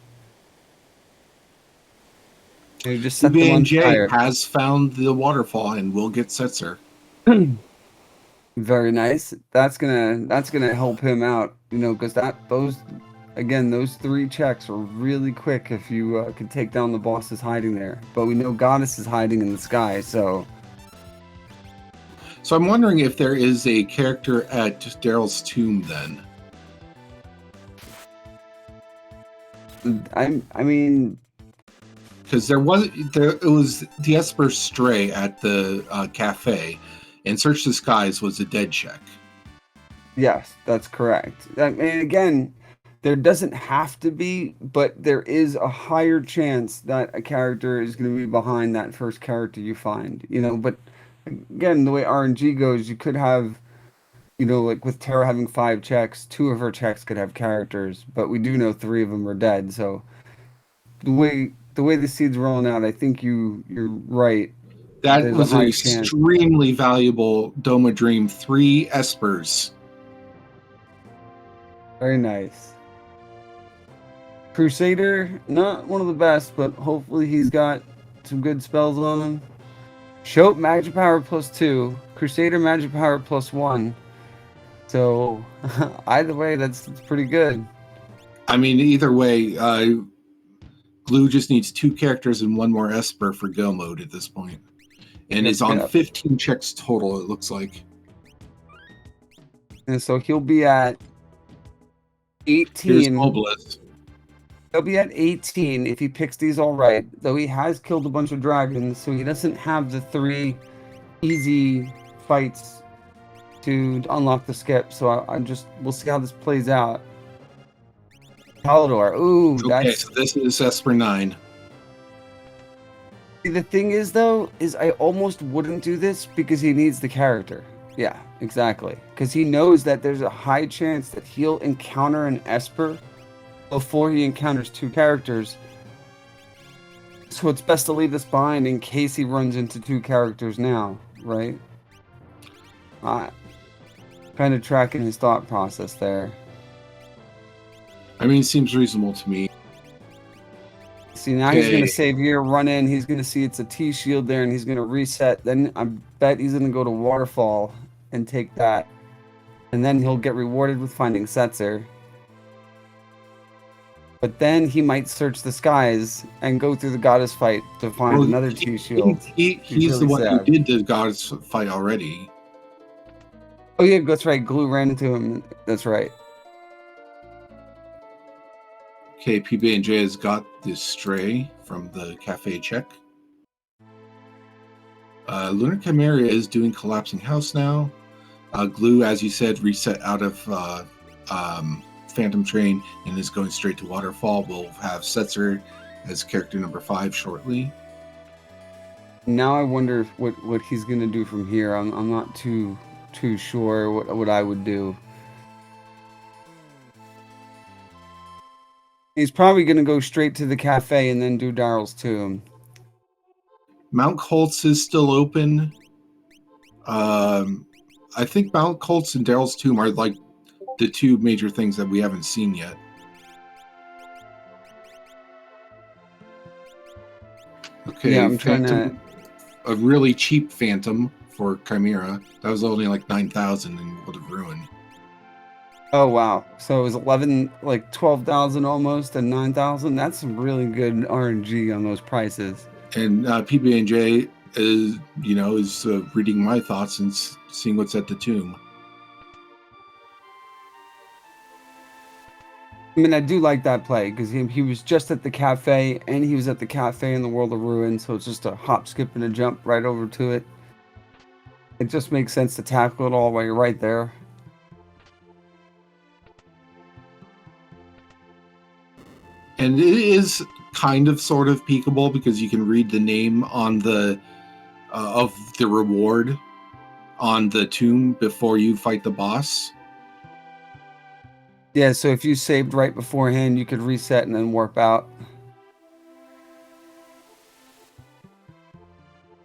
You just set them on PB&J fire. has found the waterfall and will get Setzer. Very nice. That's gonna help him out, because those 3 checks are really quick if you can take down the bosses hiding there. But we know Goddess is hiding in the sky, so. So I'm wondering if there is a character at Daryl's tomb then. I mean, because it was the Esper Stray at the cafe, and Search the Skies was a dead check. Yes, that's correct. And again, there doesn't have to be, but there is a higher chance that a character is going to be behind that first character you find. But again, the way RNG goes, you could have, with Tara having 5 checks, 2 of her checks could have characters, but we do know 3 of them are dead. So the way the way the seed's rolling out, I think you're right. That There's was a an high chance. extremely valuable Doma Dream. 3 Espers. Very nice. Crusader, not one of the best, but hopefully he's got some good spells on him. Shoat Magic Power +2. Crusader Magic Power +1. So either way, that's pretty good. I mean, either way, Glue just needs 2 characters and 1 more Esper for go mode at this point. And is on 15 checks total, it looks like. And so he'll be at 18. Here's Mobilist. He'll be at 18 if he picks these all right, though he has killed a bunch of dragons, so he doesn't have the 3 easy fights to unlock the skip. So we'll see how this plays out. Palador, ooh, okay, so this is Esper 9. The thing is, though, is I almost wouldn't do this because he needs the character. Yeah, exactly. Because he knows that there's a high chance that he'll encounter an Esper before he encounters 2 characters. So it's best to leave this behind in case he runs into 2 characters now, right? Kind of tracking his thought process there. I mean, it seems reasonable to me. See, now he's going to save here, run in. He's going to see it's a T-shield there, and he's going to reset. Then I bet he's going to go to Waterfall and take that. And then he'll get rewarded with finding Setzer. But then he might search the skies and go through the goddess fight to find another T-shield. He's really the one who did the goddess fight already. Oh yeah, that's right. Glue ran into him. That's right. Okay, PB&J has got this stray from the cafe check. Lunar Chimera is doing Collapsing House now. Glue, as you said, reset out of Phantom Train and is going straight to Waterfall. We'll have Setzer as character number 5 shortly. Now I wonder what he's going to do from here. I'm not too sure what I would do. He's probably going to go straight to the cafe and then do Daryl's tomb. Mount Colts is still open. I think Mount Colts and Daryl's tomb are like the 2 major things that we haven't seen yet. Okay, yeah, I'm Phantom, trying to... a really cheap Phantom for Chimera. That was only like 9,000 and would have ruined. Oh wow! So it was 11, like 12,000 almost, and 9,000. That's some really good RNG on those prices. And PB&J is, reading my thoughts and seeing what's at the tomb. I mean, I do like that play because he was just at the cafe, and he was at the cafe in the World of Ruin, so it's just a hop, skip, and a jump right over to it. It just makes sense to tackle it all while you're right there. And it is kind of sort of peekable because you can read the name on the of the reward on the tomb before you fight the boss. Yeah, so if you saved right beforehand, you could reset and then warp out.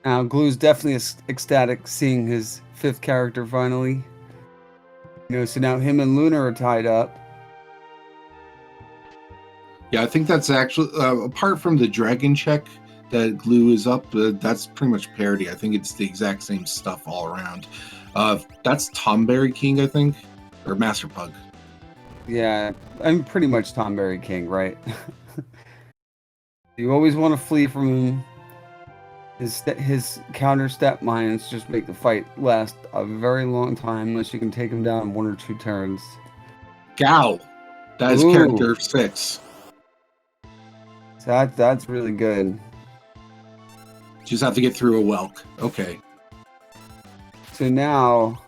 Now, Glue's definitely ecstatic seeing his 5th character finally. So now him and Luna are tied up. Yeah, I think that's actually, apart from the dragon check that Glue is up, that's pretty much parity. I think it's the exact same stuff all around. That's Tomberry King, I think, or Master Pug. Yeah, I'm pretty much Tomberry King, right? You always want to flee from him. His counter step mines just make the fight last a very long time unless you can take him down in 1 or 2 turns. Gao, that is character 6. So that's really good. Just have to get through a Welk. Okay. So now...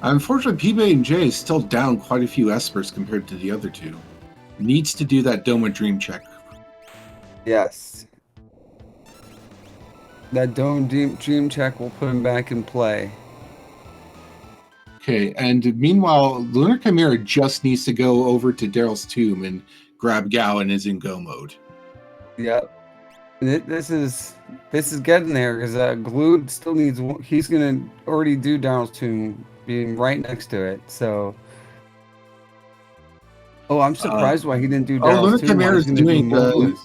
Unfortunately, PB&J is still down quite a few Espers compared to the other 2. Needs to do that Doma Dream check. Yes. That Doma Dream check will put him back in play. Okay, and meanwhile, Lunar Chimera just needs to go over to Daryl's tomb and grab Gao and is in go mode. Yep. This is getting there because Glue still needs. He's gonna already do Daryl's Tomb, being right next to it. So, I'm surprised why he didn't do Daryl's Lunar Tomb. Chimera is doing Mobilize.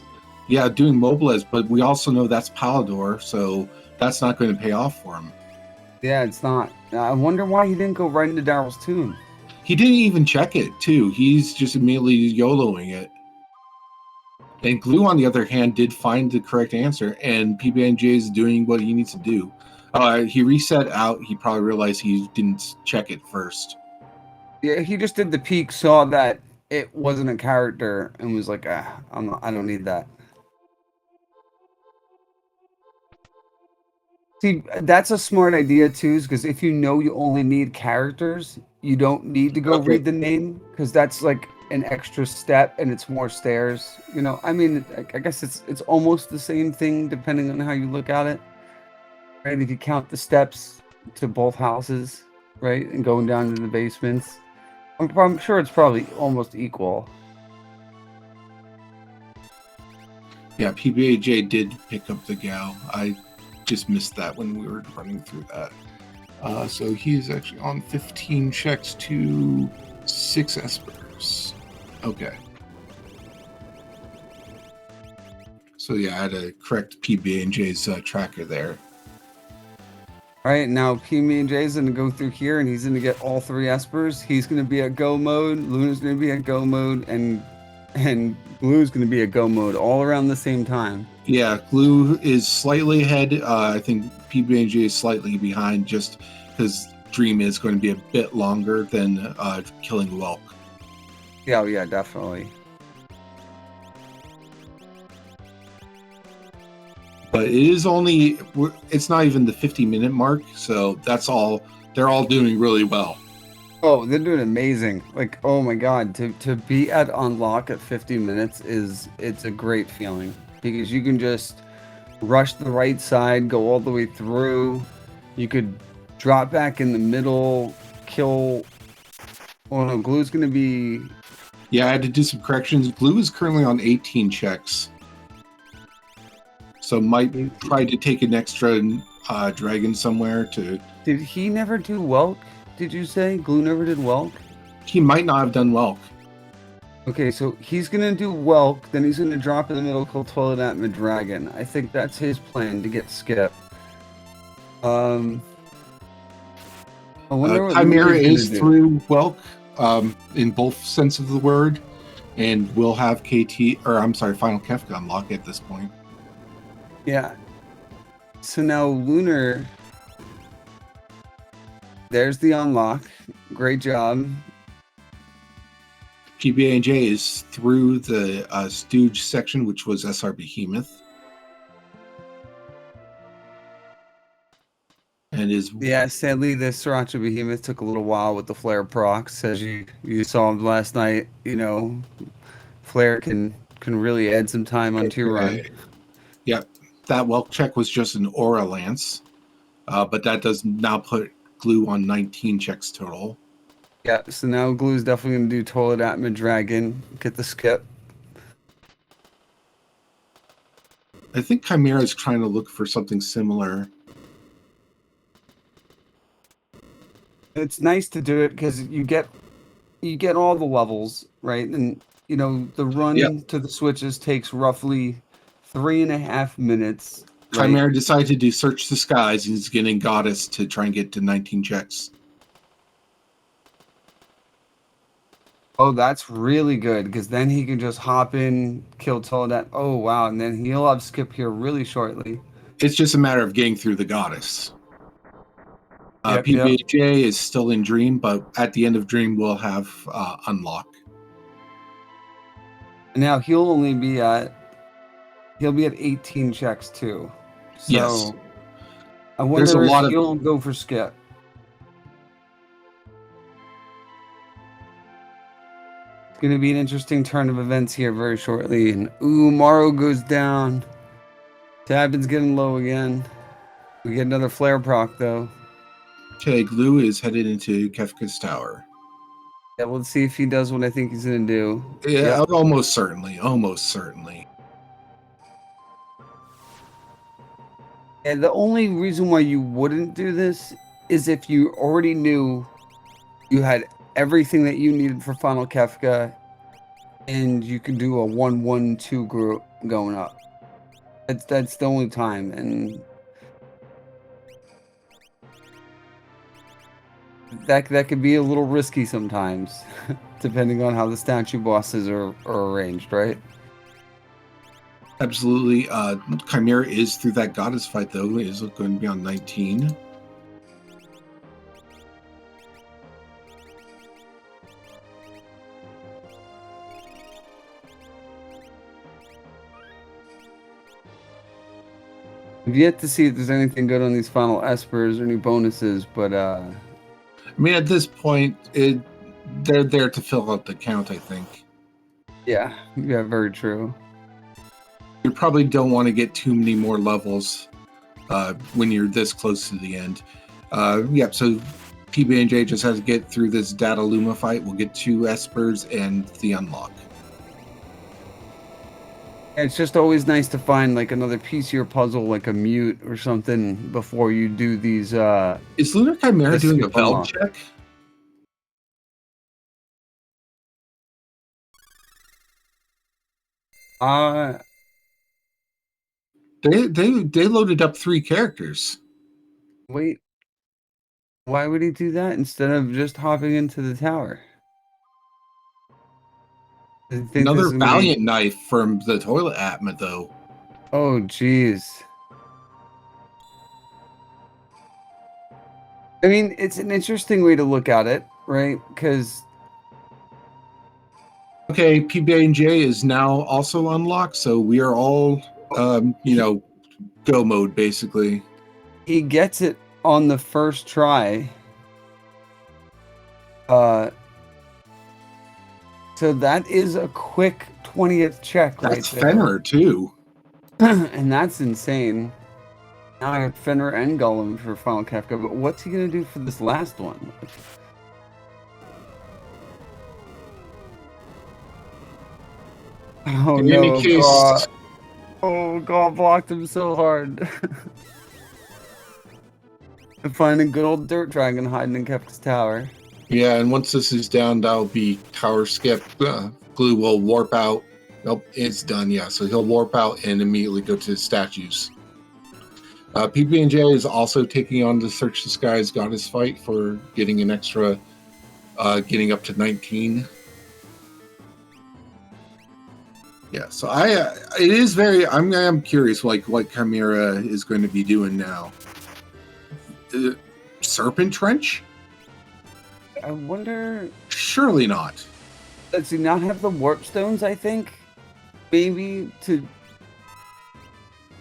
doing Mobilize, but we also know that's Palador, so that's not going to pay off for him. Yeah, it's not. I wonder why he didn't go right into Daryl's Tomb. He didn't even check it, too. He's just immediately YOLOing it. And Glue, on the other hand, did find the correct answer, and PB&J is doing what he needs to do. He reset out. He probably realized he didn't check it first. Yeah, he just did the peek, saw that it wasn't a character, and was like, I don't need that. See, that's a smart idea too, because if you know you only need characters, you don't need to go read the name, because that's like an extra step and it's more stairs. I mean, I guess it's almost the same thing depending on how you look at it, right? If you count the steps to both houses, right, and going down into the basements, I'm sure it's probably almost equal. Yeah, PBAJ did pick up the Gao. I just missed that when we were running through that. So he's actually on 15 checks to 6 espers. Okay. So yeah, I had to correct PB&J's tracker there. All right, now PB&J is going to go through here, and he's going to get all 3 espers. He's going to be at go mode. Luna's going to be at go mode, and Blue's going to be at go mode all around the same time. Yeah, Glue is slightly ahead. I think PB&J is slightly behind, just because Dream is going to be a bit longer than killing Welk. Yeah, definitely. But it is it's not even the 50-minute mark, so that's all. They're all doing really well. Oh, they're doing amazing. Like, oh my God, to be at unlock at 50 minutes it's a great feeling, because you can just rush the right side, go all the way through. You could drop back in the middle, kill. Oh no, Glue's going to be... Yeah, I had to do some corrections. Glue is currently on 18 checks. So might try to take an extra dragon somewhere to... Did he never do Welk? Did you say? Glue never did Welk? He might not have done Welk. Okay, so he's going to do Welk, then he's going to drop in the middle, called Toilet Atma Dragon. I think that's his plan to get Skip. I wonder what Chimera Luna's is gonna do. through Welk in both sense of the word, and we'll have Final Kefka unlock at this point. Yeah. So now Lunar... There's the unlock. Great job. PB&J is through the Stooge section, which was SR Behemoth. And is... Yeah, sadly, the Sriracha Behemoth took a little while with the Flare procs. As you saw last night, Flare can really add some time onto your run. Yep. That Welk check was just an Aura Lance. But that does now put Glue on 19 checks total. Yeah, so now Glue's definitely going to do Toilet Atma Dragon, get the Skip. I think Chimera is trying to look for something similar. It's nice to do it because you get all the levels, right? And the run to the switches takes roughly 3.5 minutes. Right? Chimera decided to do Search the Skies. He's getting Goddess to try and get to 19 checks. Oh, that's really good, because then he can just hop in, kill Toilet. Oh, wow, and then he'll have Skip here really shortly. It's just a matter of getting through the Goddess. Yep. PBHJ is still in Dream, but at the end of Dream, we'll have Unlock. And now he'll be at 18 checks too. So yes. I wonder if he'll go for Skip. It's going to be an interesting turn of events here very shortly. And Morrow goes down. Tabin's getting low again. We get another Flare proc though. Okay, Glue is headed into Kefka's Tower. Yeah, let's see if he does what I think he's gonna do. Yeah, Yep. almost certainly. Almost certainly. And the only reason why you wouldn't do this is if you already knew you had everything that you needed for Final Kefka, and you could do a 1-1-2 group going up. That's the only time, and that could be a little risky sometimes, depending on how the statue bosses are arranged, right? Absolutely. Chimera is through that goddess fight, though. It is going to be on 19. I've yet to see if there's anything good on these final espers or any bonuses, but I mean, at this point, they're there to fill out the count, I think. yeah, very true. You probably don't want to get too many more levels when you're this close to the end. Yeah, so PB&J just has to get through this Data Luma fight. We'll get 2 espers and the unlock. It's just always nice to find like another piece of your puzzle, like a mute or something, before you do these. Is Lunar Chimera Let's doing a skip Veld unlock. check? They loaded up 3 characters. Wait. Why would he do that instead of just hopping into the tower? I think this Another is gonna Valiant knife from the toilet Atma, though. Oh, jeez. I mean, it's an interesting way to look at it, right? Because Okay, PB&J is now also unlocked, so we are all, go mode, basically. he gets it on the first try. So that is a quick 20th check That's right there. Fenrir, too. And that's insane. Now I have Fenrir and Gollum for Final Kefka, but what's he going to do for this last one? Oh, In no, any case, God. Oh, God blocked him so hard. And finding good old Dirt Dragon hiding in Kefka's tower. yeah, and once this is down, that'll be tower skip. Glue will warp out. Nope, it's done, yeah. So he'll warp out and immediately go to statues. PB&J is also taking on the Search the Skies Goddess fight for getting an extra, getting up to 19. Yeah, so it is very. I'm curious, like what Chimera is going to be doing now. Serpent Trench? I wonder, Surely not. does he not have the warp stones, I think? Maybe to...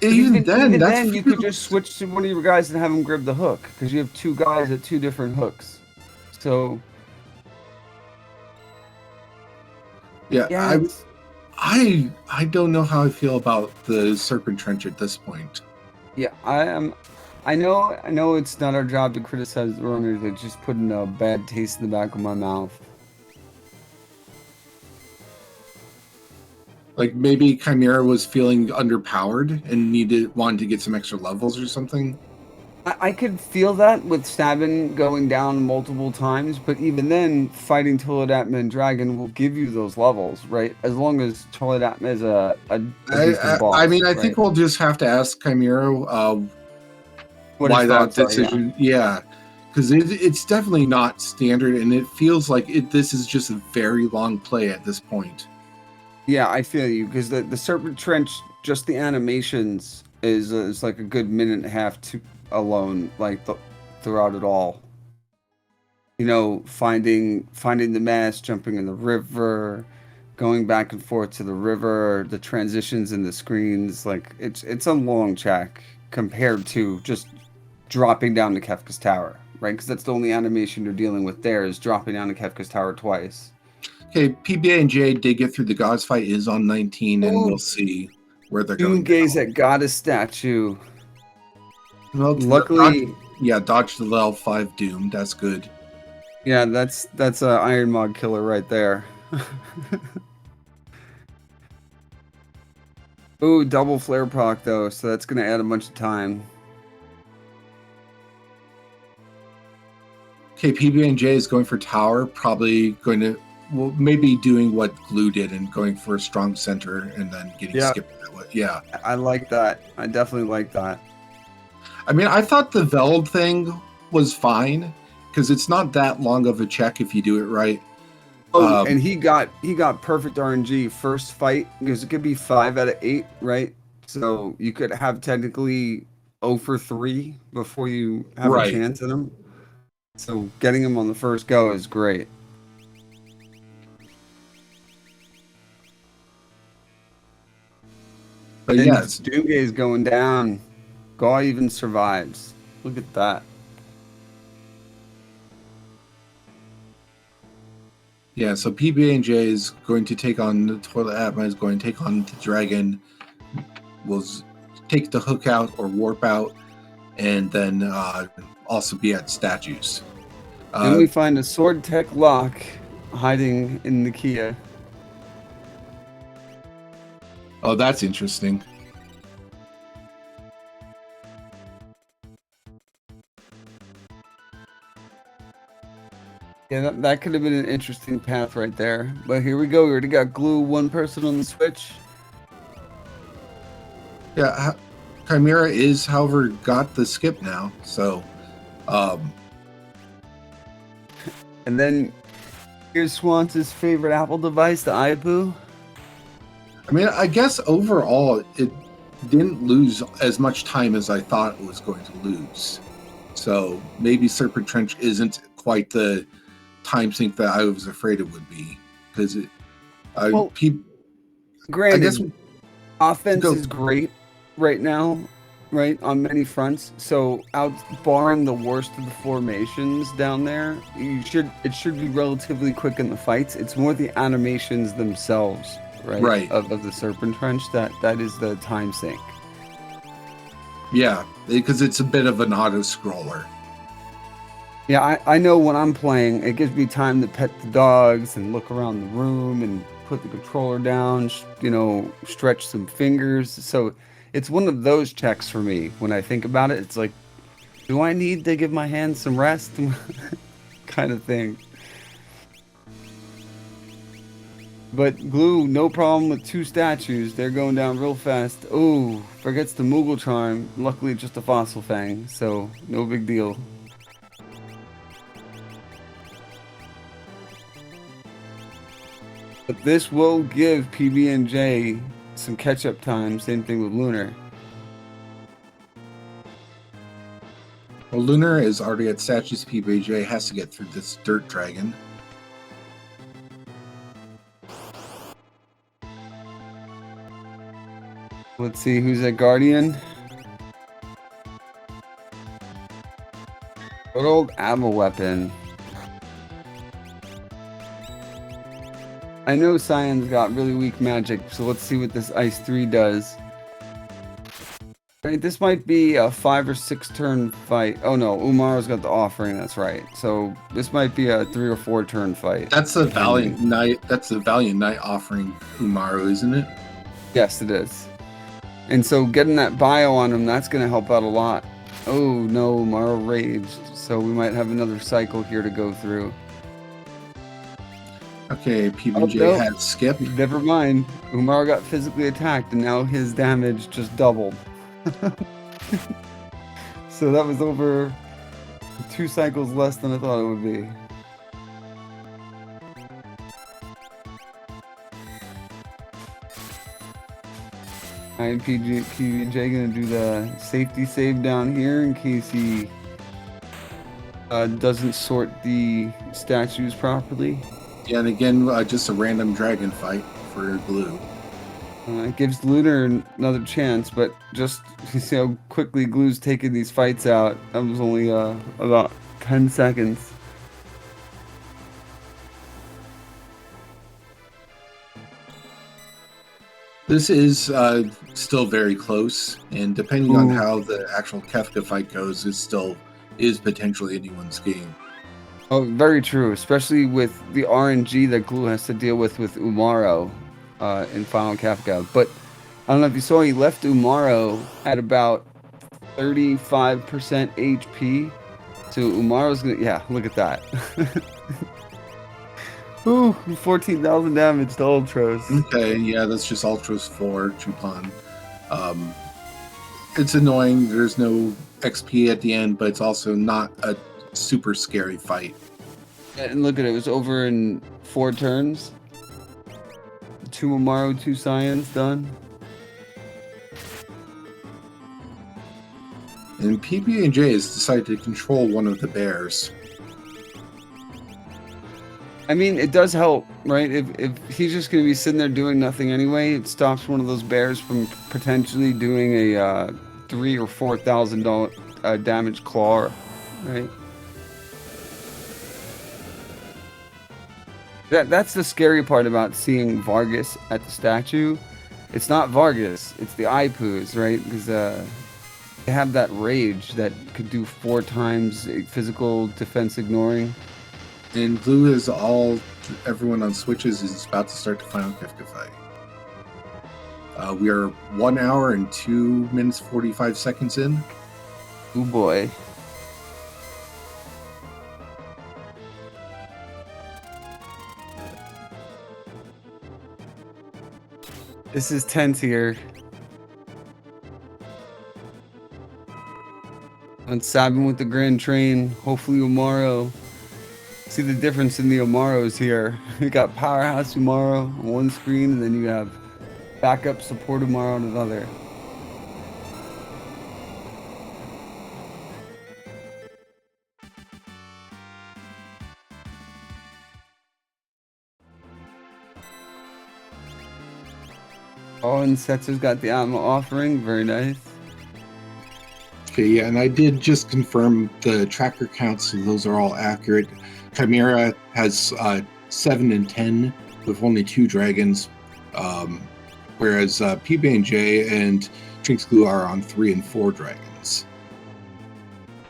Even then, you could just switch to one of your guys and have him grab the hook, because you have 2 guys at 2 different hooks. So... yeah, Yeah, it's- I don't know how I feel about the Serpent Trench at this point. yeah, I know it's not our job to criticize the runners. It's just putting a bad taste in the back of my mouth. Like maybe Chimera was feeling underpowered and wanted to get some extra levels or something. I could feel that with Sabin going down multiple times, but even then, fighting Toilet and Dragon will give you those levels, right? As long as Toilet is a decent boss. I mean, I right? think we'll just have to ask Chimera What why his that thoughts are, decision. Yeah, because it's definitely not standard, and it feels like this is just a very long play at this point. Yeah, I feel you, because the Serpent Trench, just the animations is like a good minute and a half to alone, like throughout it all. You know, finding the mast, jumping in the river, going back and forth to the river, the transitions in the screens, like it's a long check compared to just dropping down to Kefka's tower, right? Because that's the only animation you're dealing with there is dropping down to Kefka's tower twice. Okay, PB&J did get through the gods fight is on 19, and Ooh. we'll see where they're Doom going. gaze at goddess statue. Well, Luckily, dodge the level 5 Doom. That's good. Yeah, that's a Iron Mod killer right there. Ooh, double flare proc though, so that's gonna add a bunch of time. Okay, PB&J is going for tower, probably going to, well, maybe doing what Glue did and going for a strong center and then getting Yeah. skipped that way. Yeah. I like that. I definitely like that. I mean, I thought the Veld thing was fine because it's not that long of a check if you do it right. Oh, and he got perfect RNG first fight because it could be 5 out of 8, right? So you could have technically 0 for 3 before you have Right. a chance at him. So getting him on the first go is great. But And yes, Doomgay is going down. Gaw even survives. Look at that. yeah, so PB&J is going to take on the Toilet Atma, is going to take on the Dragon, will take the hook out or warp out, and then also be at statues. Then we find a Sword Tech Lock hiding in the Kia. Oh, that's interesting. Yeah, that could have been an interesting path right there. But here we go. We already got Glue, one person on the Switch. Yeah, Chimera is, however, got the skip now. So, and then here's Swan's favorite Apple device, the iPoo. I mean, I guess overall it didn't lose as much time as I thought it was going to lose. So maybe Serpent Trench isn't quite the time sink that I was afraid it would be, because granted, I guess offense is great right now, right, on many fronts. So barring the worst of the formations down there, it should be relatively quick in the fights. It's more the animations themselves, right? Of the Serpent Trench that is the time sink. Yeah, because it's a bit of an auto scroller. Yeah, I know when I'm playing, it gives me time to pet the dogs and look around the room and put the controller down, stretch some fingers. So it's one of those checks for me when I think about it. It's like, do I need to give my hands some rest? Kind of thing. But Glue, no problem with 2 statues. They're going down real fast. Oh, forgets the Moogle Charm. Luckily, just a Fossil Fang, so no big deal. But this will give PB&J some catch-up time. Same thing with Lunar. Well, Lunar is already at statues. PB&J has to get through this Dirt Dragon. Let's see who's at Guardian. Good old ammo weapon. I know Cyan's got really weak magic, so let's see what this Ice 3 does. Right, this might be a 5 or 6 turn fight. Oh no, Umaro's got the offering, that's right. So this might be a 3 or 4 turn fight. That's the Valiant Knight. That's the Valiant Knight offering Umaru, isn't it? Yes, it is. And so getting that bio on him, that's going to help out a lot. Oh no, Umaro raged. So we might have another cycle here to go through. Okay, PB&J had skipped. Never mind. Umaro got physically attacked and now his damage just doubled. So that was over 2 cycles less than I thought it would be. Alright, PB&J gonna do the safety save down here in case he doesn't sort the statues properly. Yeah, and again, just a random dragon fight for Glue. It gives Lunar another chance, but just you see how quickly Glue's taking these fights out. That was only about 10 seconds. This is still very close, and depending on how the actual Kefka fight goes, it still is potentially anyone's game. Oh, very true, especially with the RNG that Glue has to deal with Umaro in Final Kafka. But I don't know if you saw, he left Umaro at about 35% HP. So Umaro's gonna, yeah, look at that. Ooh, 14,000 damage to Ultros. Okay, yeah, that's just Ultros for Chupan. It's annoying. There's no XP at the end, but it's also not a super scary fight. And look at it, it was over in 4 turns. 2 Umaro, 2 Science done. And PB&J has decided to control one of the bears. I mean, it does help, right? If he's just going to be sitting there doing nothing anyway, it stops one of those bears from potentially doing a $3,000 or $4,000 damage claw, right? That's the scary part about seeing Vargas at the statue. It's not Vargas, it's the Ipoos, right? Because they have that rage that could do 4 times physical defense ignoring. And Blue is everyone on Switches is about to start the Final Kefka fight. We are 1 hour and 2 minutes 45 seconds in. Oh boy. This is tense here. On Sabin with the Grand Train. Hopefully Umaro. See the difference in the Umaros here. You got Powerhouse Umaro on one screen, and then you have backup support Umaro on another. Oh, and Setsu's got the Atma offering. Very nice. Okay, yeah, and I did just confirm the tracker counts, so those are all accurate. Chimera has 7 and 10 with only 2 dragons, whereas PB&J and Trinks Glue are on 3 and 4 dragons.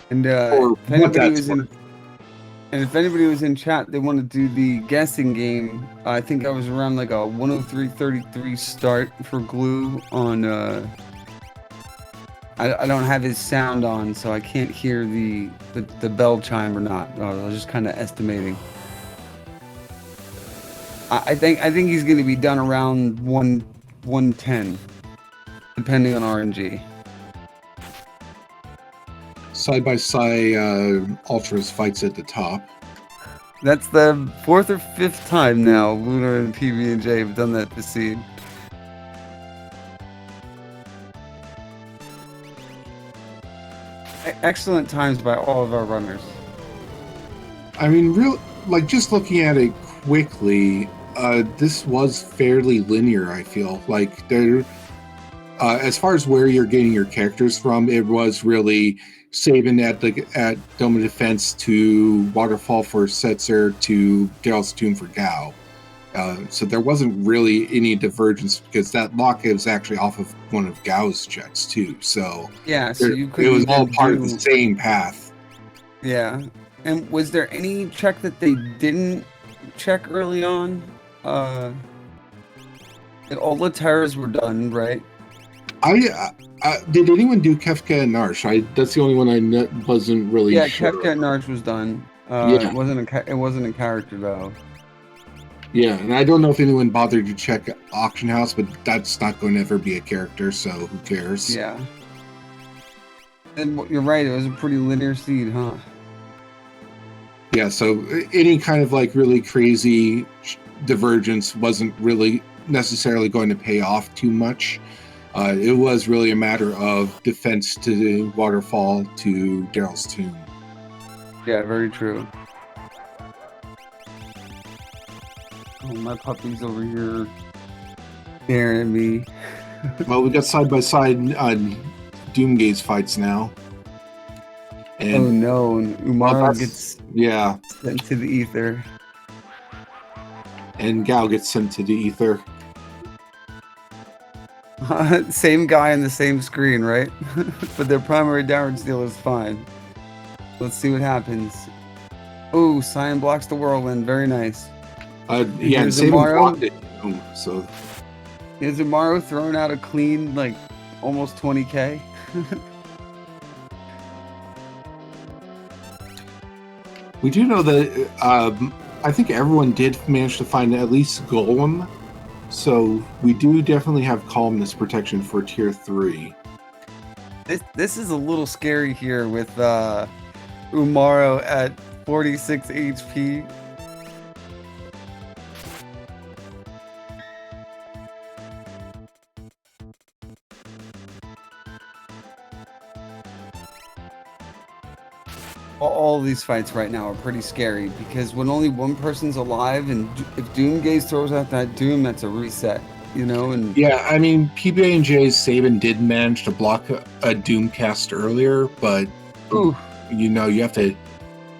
And if anybody was in chat, they want to do the guessing game. I think I was around like a 103.33 start for Glue on. I don't have his sound on, so I can't hear the bell chime or not. I was just kind of estimating. I think he's going to be done around 110, depending on RNG. Side by side, Ultras fights at the top. That's the 4th or 5th time now Lunar and PB&J have done that this seed. Excellent times by all of our runners. I mean, just looking at it quickly, this was fairly linear. I feel like there, as far as where you're getting your characters from, it was really Sabin at Dome of Defense to Waterfall for Setzer to Daryl's Tomb for Gao. So there wasn't really any divergence because that lock is actually off of one of Gao's checks too. So yeah, so it was all part of the same path. Yeah. And was there any check that they didn't check early on? All the terrors were done, right? Did anyone do Kefka and Narsh? That's the only one I wasn't really sure. Kefka and Narsh was done. It wasn't a character though. Yeah, and I don't know if anyone bothered to check Auction House, but that's not going to ever be a character, so who cares? Yeah. And you're right, it was a pretty linear seed, huh? Yeah, so any kind of like really crazy divergence wasn't really necessarily going to pay off too much. It was really a matter of defense to the Waterfall to Daryl's Tomb. Yeah, very true. Oh, my puppy's over here staring at me. Well, we got side by side Doomgaze fights now. And, oh no, and Umaro gets sent to the ether. And Gao gets sent to the ether. Same guy on the same screen, right? But their primary damage deal is fine. Let's see what happens. Oh, Cyan blocks the whirlwind. Very nice. Yeah, and here's Saban Amaro. blocked it. So Is Amaro throwing out a clean, like, almost 20k? we do know that I think everyone did manage to find at least Golem. So we do definitely have calmness protection for tier 3. This is a little scary here with Umaro at 46 HP. All these fights right now are pretty scary because when only one person's alive, and if Doomgaze throws out that Doom, that's a reset, you know? And yeah, I mean, PB&J's Saban did manage to block a Doom cast earlier, but ooh, you know, you have to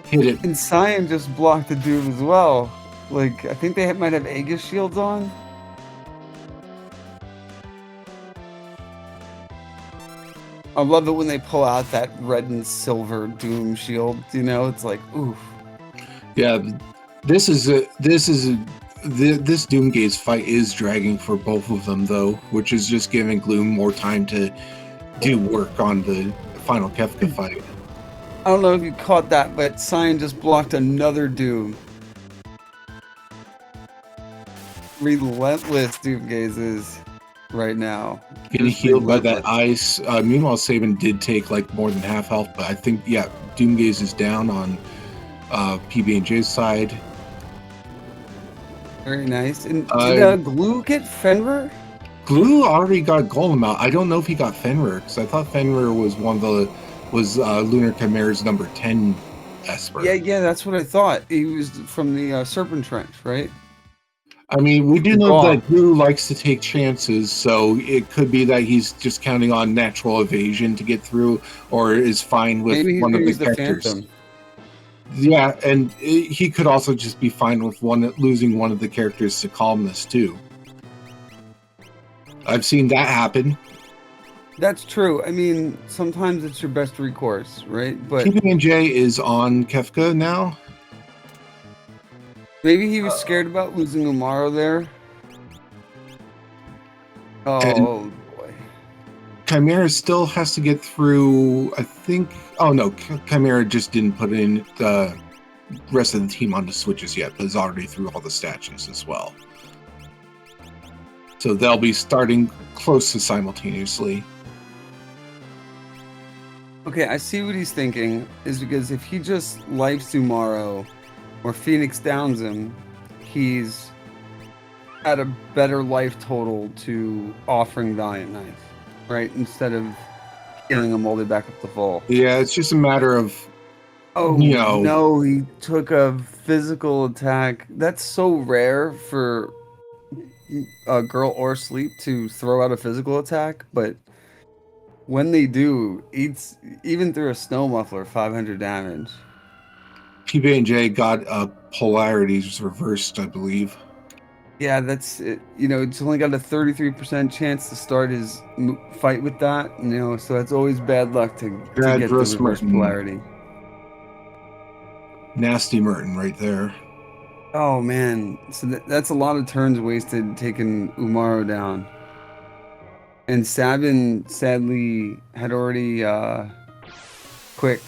hit it. and Cyan just blocked the Doom as well. Like, I think they might have Aegis shields on. I love it when they pull out that red and silver Doom shield. You know, it's like, oof. Yeah, this Doomgaze fight is dragging for both of them though, which is just giving Gloom more time to do work on the final Kefka fight. I don't know if you caught that, but Cyan just blocked another Doom. Relentless Doomgaze is right now. Getting healed by that ice. Meanwhile, Saban did take like more than half health, but I think, yeah, Doomgaze is down on PB&J's side. Very nice. And did Glue get Fenrir? Glue already got Golem out. I don't know if he got Fenrir, because I thought Fenrir was Lunar Chimera's number 10 Esper. Yeah, that's what I thought. He was from the Serpent Trench, right? I mean, we do know that Glue likes to take chances, so it could be that he's just counting on natural evasion to get through, or is fine with one of the characters. Phantom. Yeah, and he could also just be fine with losing one of the characters to calmness too. I've seen that happen. That's true. I mean, sometimes it's your best recourse, right? But PB&J is on Kefka now. maybe he was scared about losing Umaro there. Oh boy. Chimera still has to get through, I think. Oh no, Chimera just didn't put in the rest of the team on the switches yet, but is already through all the statues as well. So they'll be starting close to simultaneously. Okay, I see what he's thinking, is because if he just lifes Umaro or Phoenix downs him, he's at a better life total to offering Valiant Knife, right? Instead of healing him all the way back up to full. Yeah, it's just a matter of, no, he took a physical attack. That's so rare for a girl or Sleep to throw out a physical attack, but when they do, it's even through a snow muffler, 500 damage. PB&J got polarities reversed, I believe. Yeah, that's it. You know, it's only got a 33% chance to start his fight with that. You know, so that's always bad luck to get the reverse polarity. Nasty Merton right there. Oh man, so that's a lot of turns wasted taking Umaro down. And Sabin sadly had already quicked.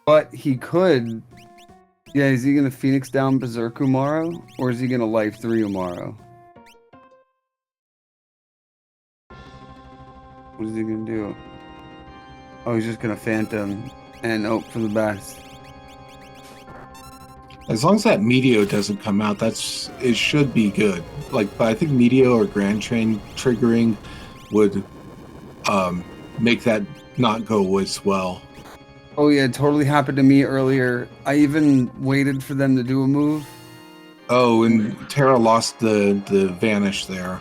But he could. Yeah, is he gonna Phoenix down Berserk Umaro? Or is he gonna Life 3 Umaro? What is he gonna do? Oh, he's just gonna Phantom and hope for the best. As long as that Meteo doesn't come out, it should be good. But I think Meteo or Grand Chain triggering would make that not go as well. Oh yeah, it totally happened to me earlier. I even waited for them to do a move. Oh, and Terra lost the vanish there.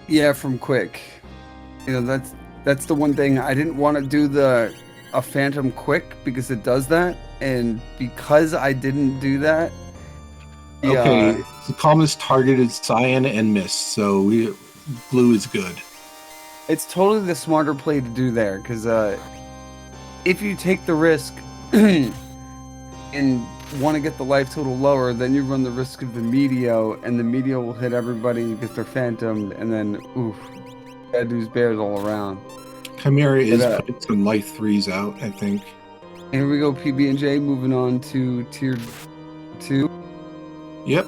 Yeah, from Quick. You know, that's the one thing I didn't want to do a Phantom Quick because it does that, and because I didn't do that. Okay, the calmness targeted Cyan and missed, so Blue is good. It's totally the smarter play to do there, because if you take the risk, and want to get the life total lower, then you run the risk of the Meteo, and the Meteo will hit everybody because they're phantomed, and then, oof, bad news bears all around. Chimera is putting some life 3s out, I think. Here we go, PB&J, moving on to tier 2. Yep.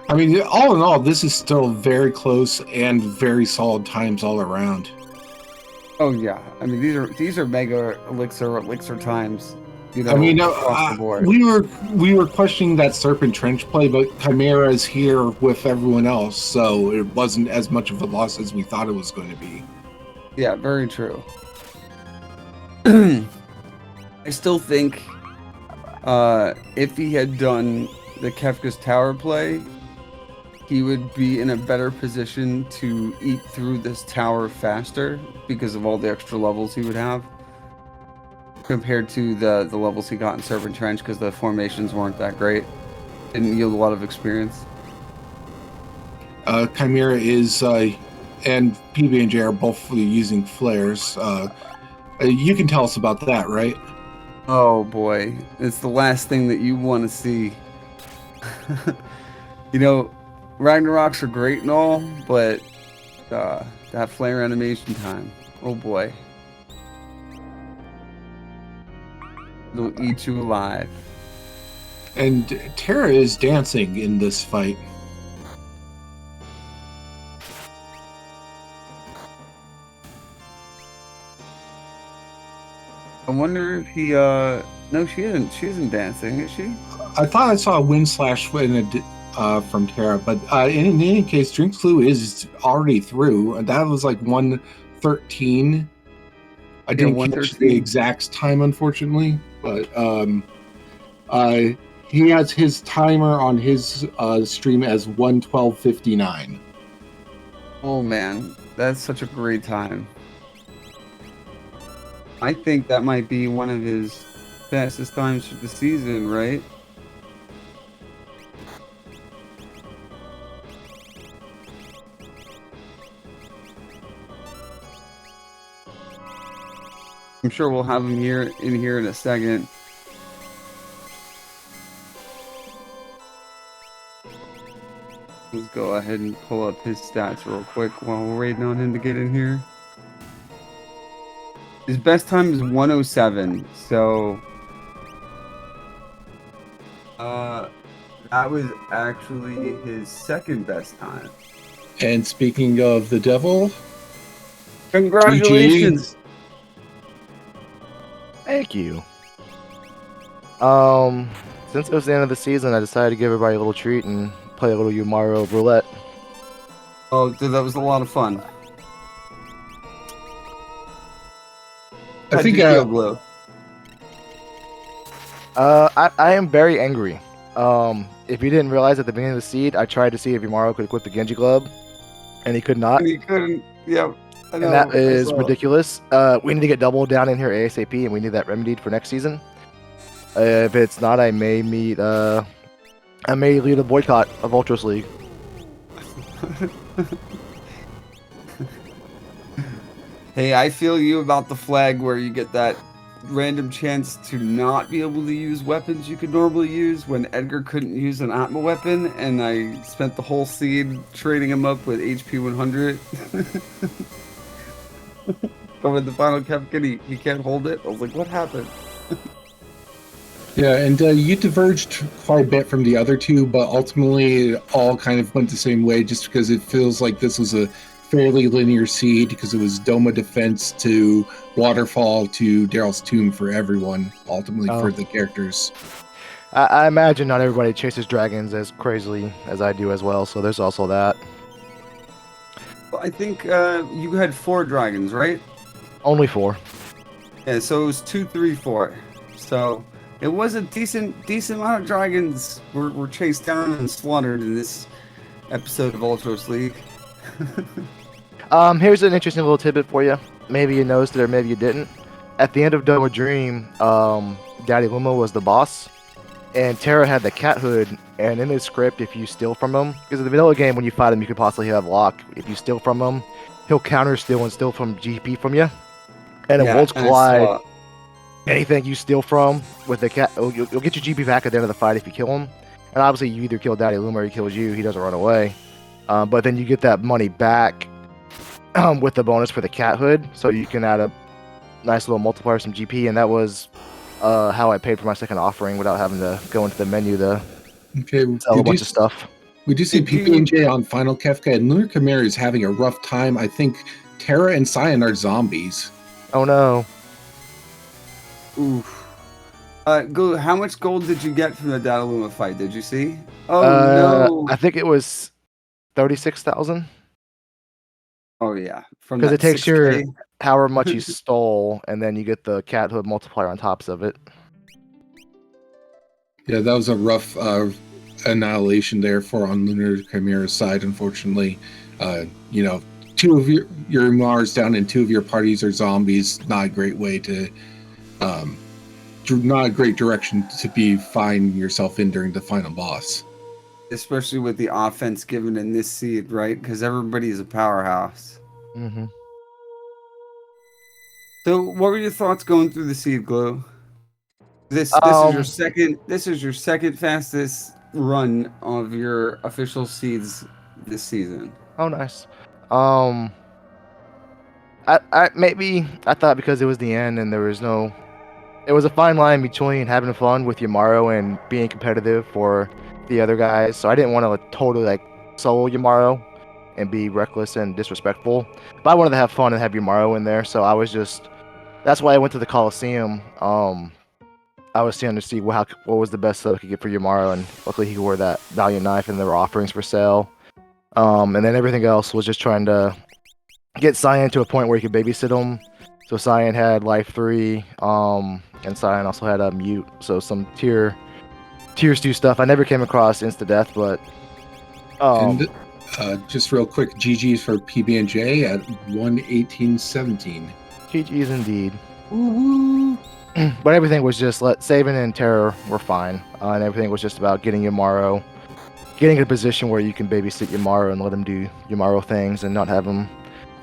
I mean, all in all, this is still very close and very solid times all around. Oh yeah, I mean these are mega elixir times. You know, I mean, across the board. we were questioning that Serpent Trench play, but Chimera is here with everyone else, so it wasn't as much of a loss as we thought it was going to be. Yeah, very true. I still think if he had done the Kefka's Tower play, he would be in a better position to eat through this tower faster because of all the extra levels he would have compared to the levels he got in Serpent Trench, because the formations weren't that great. Didn't yield a lot of experience. Chimera is, and PB&J are both using flares. You can tell us about that, right? Oh boy, it's the last thing that you want to see. You know, Ragnaroks are great and all, but that flare animation time, oh boy. They'll eat you alive. And Terra is dancing in this fight. I wonder if he no, she isn't dancing, is she? I thought I saw a wind slash from Terra, but in any case, Drinks Clue is already through. That was like 113. I didn't catch the exact time, unfortunately, but he has his timer on his stream as 112.59. Oh man, that's such a great time. I think that might be one of his fastest times for the season, right? I'm sure we'll have him in here in a second. Let's go ahead and pull up his stats real quick while we're waiting on him to get in here. His best time is 107, so that was actually his second best time. And speaking of the devil, congratulations! GG. Thank you. Since it was the end of the season, I decided to give everybody a little treat and play a little Umaro roulette. Oh, dude, that was a lot of fun. I think Blue. I am very angry. If you didn't realize at the beginning of the seed, I tried to see if Umaro could equip the Genji Glove, and he could not. And he couldn't. Yeah. I know, and that is ridiculous. We need to get double down in here ASAP, and we need that remedied for next season. If it's not, I may lead a boycott of Ultros League. Hey, I feel you about the flag where you get that random chance to not be able to use weapons you could normally use when Edgar couldn't use an Atma weapon, and I spent the whole seed trading him up with HP 100. But with the final Kefka, he can't hold it. I was like, what happened? Yeah, and you diverged quite a bit from the other two, but ultimately it all kind of went the same way just because it feels like this was a fairly linear seed because it was Doma Defense to Waterfall to Daryl's Tomb for everyone, ultimately for the characters. I imagine not everybody chases dragons as crazily as I do as well, so there's also that. Well, I think you had 4 dragons, right? Only 4. Yeah, so it was 2, 3, 4. So it was a decent amount of dragons were chased down and slaughtered in this episode of Ultros League. Here's an interesting little tidbit for you. Maybe you noticed it or maybe you didn't. At the end of Doma Dream, Daddy Luma was the boss, and Terra had the cat hood, and in his script, if you steal from him, because in the vanilla game, when you fight him, you could possibly have lock. If you steal from him, he'll counter steal and steal from GP from you. And in Wolf's Glide, anything you steal from with the cat, you'll get your GP back at the end of the fight if you kill him. And obviously, you either kill Daddy Luma or he kills you. He doesn't run away. But then you get that money back with the bonus for the cat hood, so you can add a nice little multiplier, some GP, and that was how I paid for my second offering without having to go into the menu to sell a bunch of stuff. We do see PB&J on Final Kefka, and Lunar Chimera is having a rough time. I think Terra and Cyan are zombies. Oh no. Oof. How much gold did you get from the Dataluma fight? Did you see? Oh no! I think it was 36,000. Oh yeah, because it takes 6K. Your however much you stole, and then you get the cat hood multiplier on tops of it. Yeah, that was a rough annihilation there on Lunar Chimera's side. Unfortunately, two of your Mars down and two of your parties are zombies. Not a great way to, not a great direction to be finding yourself in during the final boss. Especially with the offense given in this seed, right? Because everybody is a powerhouse. Mm-hmm. So, what were your thoughts going through the seed, Glue? This is your second. This is your second fastest run of your official seeds this season. Oh, nice. I thought because it was the end and there was no. It was a fine line between having fun with Yamaro and being competitive for the other guys, so I didn't want to totally solo Yamaro and be reckless and disrespectful, but I wanted to have fun and have Yamaro in there, so I was that's why I went to the Coliseum. I was trying to see what was the best stuff I could get for Yamaro, and luckily he wore that Valiant Knife and there were offerings for sale, and then everything else was just trying to get Cyan to a point where he could babysit him. So Cyan had Life 3, and Cyan also had a Mute, so some tier 2 stuff. I never came across insta-death, but... and just real quick, GG's for PB&J at 118.17. GG's indeed. Woo-hoo. But everything was just... Savin and Terror were fine, and everything was just about getting Yamaro... Getting in a position where you can babysit Yamaro and let him do Yamaro things and not have him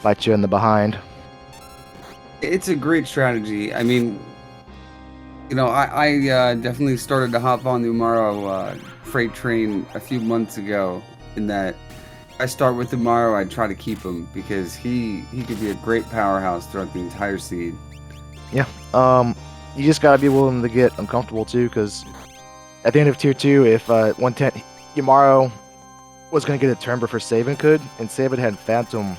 bite you in the behind. It's a great strategy. I mean... I definitely started to hop on the Umaro freight train a few months ago, in that I start with Umaro, I try to keep him, because he could be a great powerhouse throughout the entire seed. Yeah, you just gotta be willing to get uncomfortable too, because at the end of tier 2, if 110 Yamaro was gonna get a turn before Sabin could, and Sabin had Phantom,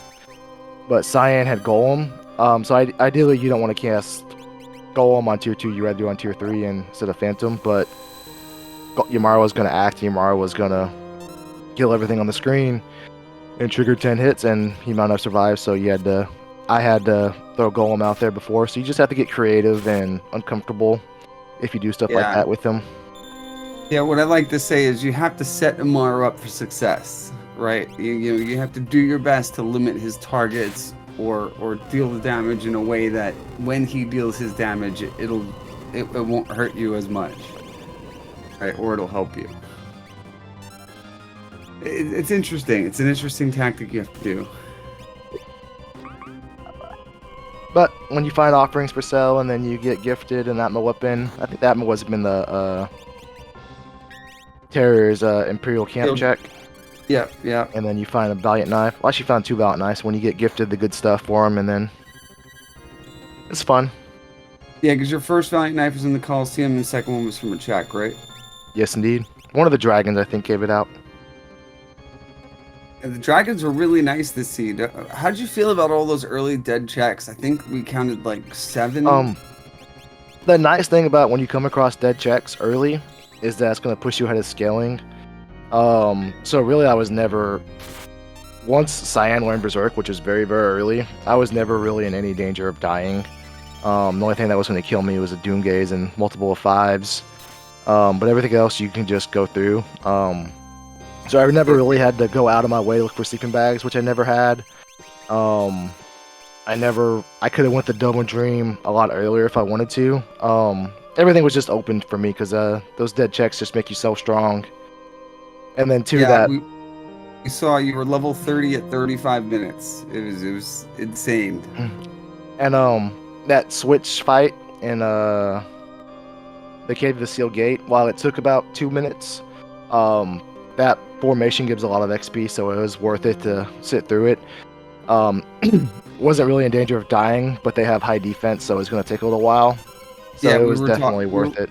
but Cyan had Golem, so ideally you don't want to cast Golem on tier 2, you rather do on tier 3 instead of Phantom, but Yamaro was going to act, Yamaro was going to kill everything on the screen and trigger 10 hits, and he might not survive, so I had to throw Golem out there before, so you just have to get creative and uncomfortable if you do stuff like that with him. Yeah, what I like to say is you have to set Yamaro up for success, right? You have to do your best to limit his targets, or deal the damage in a way that when he deals his damage, it won't hurt you as much, right? Or it'll help you. It's interesting. It's an interesting tactic you have to do. But when you find offerings for sale and then you get gifted an Atma weapon, I think the Atma was been the Terror's Imperial Camp check. Yeah. And then you find a Valiant Knife. Well, I actually found 2 Valiant Knives when you get gifted the good stuff for them, and then it's fun. Yeah, because your first Valiant Knife was in the Coliseum, and the second one was from a check, right? Yes, indeed. One of the dragons, I think, gave it out. And the dragons were really nice this seed. How'd you feel about all those early dead checks? I think we counted 7. The nice thing about when you come across dead checks early is that it's going to push you ahead of scaling. So really I was never, once Cyan learned Berserk, which was very, very early, I was never really in any danger of dying. The only thing that was going to kill me was a Doom Gaze and multiple of 5s. But everything else you can just go through. So I never really had to go out of my way to look for sleeping bags, which I never had. I could have went the Double Dream a lot earlier if I wanted to. Everything was just open for me because those dead checks just make you so strong. And then we saw you were level 30 at 35 minutes. It was insane. And that switch fight in the Cave of the Sealed Gate. While it took about 2 minutes, that formation gives a lot of XP, so it was worth it to sit through it. Wasn't really in danger of dying, but they have high defense, so it's going to take a little while. So Yeah, it we was were definitely worth it.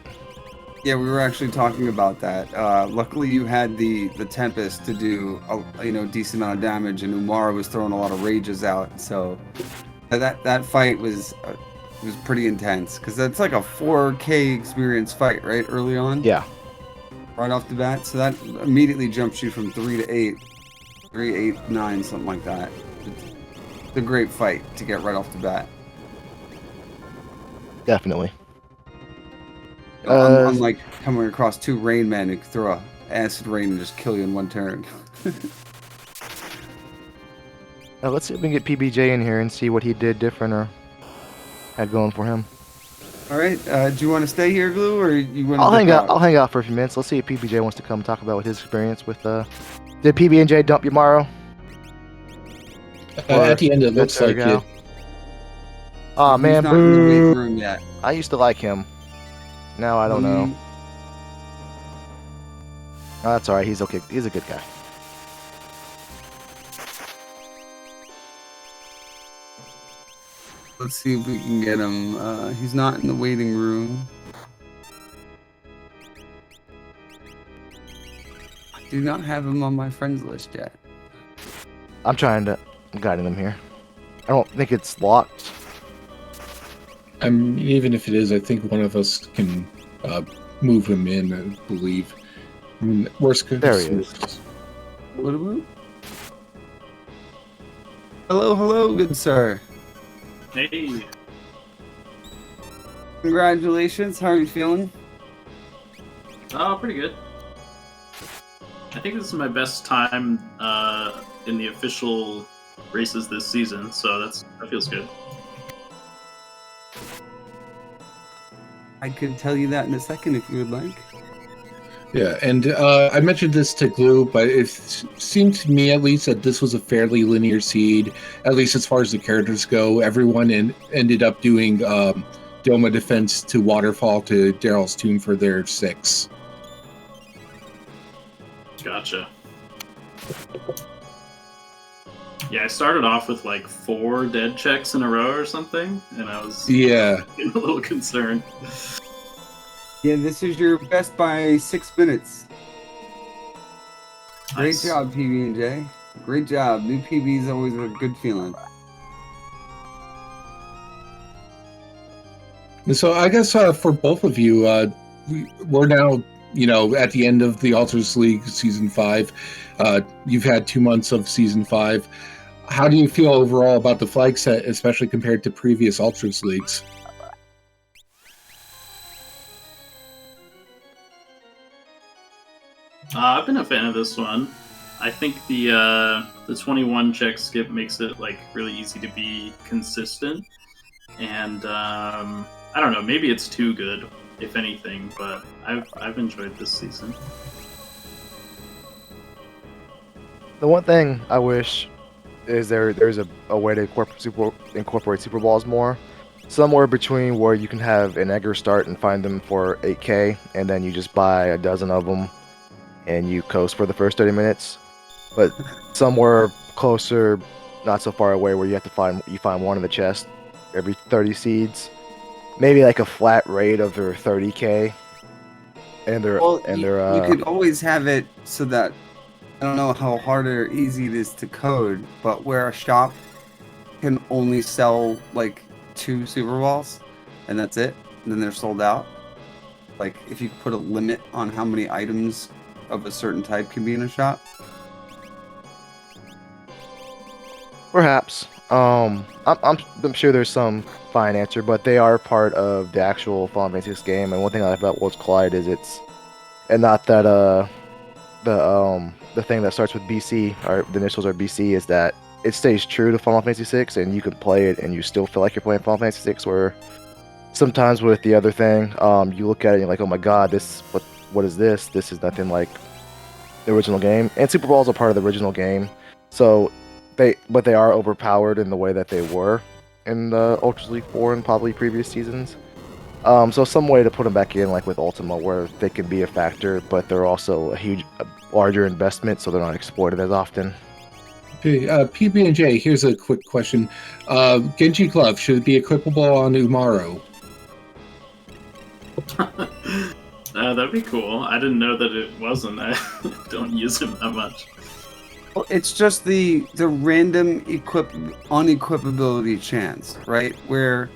Yeah, we were actually talking about that. Luckily, you had the Tempest to do a decent amount of damage, and Umara was throwing a lot of rages out. So that fight was pretty intense because that's like a 4K experience fight, right? Early on. Yeah. Right off the bat, so that immediately jumps you from 3 to 8, 3, 8, 9, something like that. It's a great fight to get right off the bat. Definitely. Unlike coming across 2 rain men who can throw a acid rain and just kill you in one turn. Let's see if we can get PBJ in here and see what he did different or had going for him. All right, do you want to stay here, Glue, or you want to? I'll hang out for a few minutes. Let's see if PBJ wants to come talk about what his experience with. Did PB&J dump Yamaro? At the end, it looks like it. Oh man, he's not in the weight room yet. I used to like him. Now I don't know. Oh, that's all right. He's okay. He's a good guy. Let's see if we can get him. He's not in the waiting room. I do not have him on my friends list yet. I'm guiding him here. I don't think it's locked. Even if it is, I think one of us can move him in, I believe. I mean, worst case. There he is. What about? Hello, good sir. Hey. Congratulations. How are you feeling? Oh, pretty good. I think this is my best time in the official races this season, so that feels good. I could tell you that in a second if you would like. Yeah, and I mentioned this to Glue, but it seemed to me at least that this was a fairly linear seed, at least as far as the characters go. Everyone ended up doing Doma defense to Waterfall to Daryl's Tomb for their 6. Gotcha. Yeah, I started off with like 4 dead checks in a row or something, and I was getting a little concerned. Yeah, this is your best by 6 minutes. Nice. Great job, PB&J. Great job. New PB is always a good feeling. So I guess for both of you, we're now, at the end of the Ultros League Season 5. You've had 2 months of Season 5. How do you feel overall about the flag set, especially compared to previous Ultros Leagues? I've been a fan of this one. I think the 21 check skip makes it like really easy to be consistent, and I don't know, maybe it's too good, if anything, but I've enjoyed this season. The one thing I wish is there's a way to incorporate Super Balls more. Somewhere between where you can have an Egger start and find them for 8K, and then you just buy a dozen of them, and you coast for the first 30 minutes. But somewhere closer, not so far away, where you find one in the chest every 30 seeds. Maybe like a flat rate of their 30K. You could always have it so that, I don't know how hard or easy it is to code, but where a shop can only sell like 2 Super Balls, and that's it, and then they're sold out. Like if you put a limit on how many items of a certain type can be in a shop. Perhaps. I'm sure there's some fine answer, but they are part of the actual Final Fantasy 6 game. And one thing I like about Worlds Collide is not that the thing that starts with BC, or the initials are BC, is that it stays true to Final Fantasy 6, and you can play it and you still feel like you're playing Final Fantasy 6. Where sometimes with the other thing, you look at it and you're like, oh my god, what is this? This is nothing like the original game. And Super Balls are part of the original game, so they are overpowered in the way that they were in the Ultros League 4 and probably previous seasons. So some way to put them back in, like with Ultima, where they can be a factor, but they're also a larger investment, so they're not exploited as often. Okay, PB&J, here's a quick question. Genji Glove, should it be equipable on Umaro? That'd be cool. I didn't know that it wasn't. I don't use him that much. Well, it's just the random unequipability chance, right? Where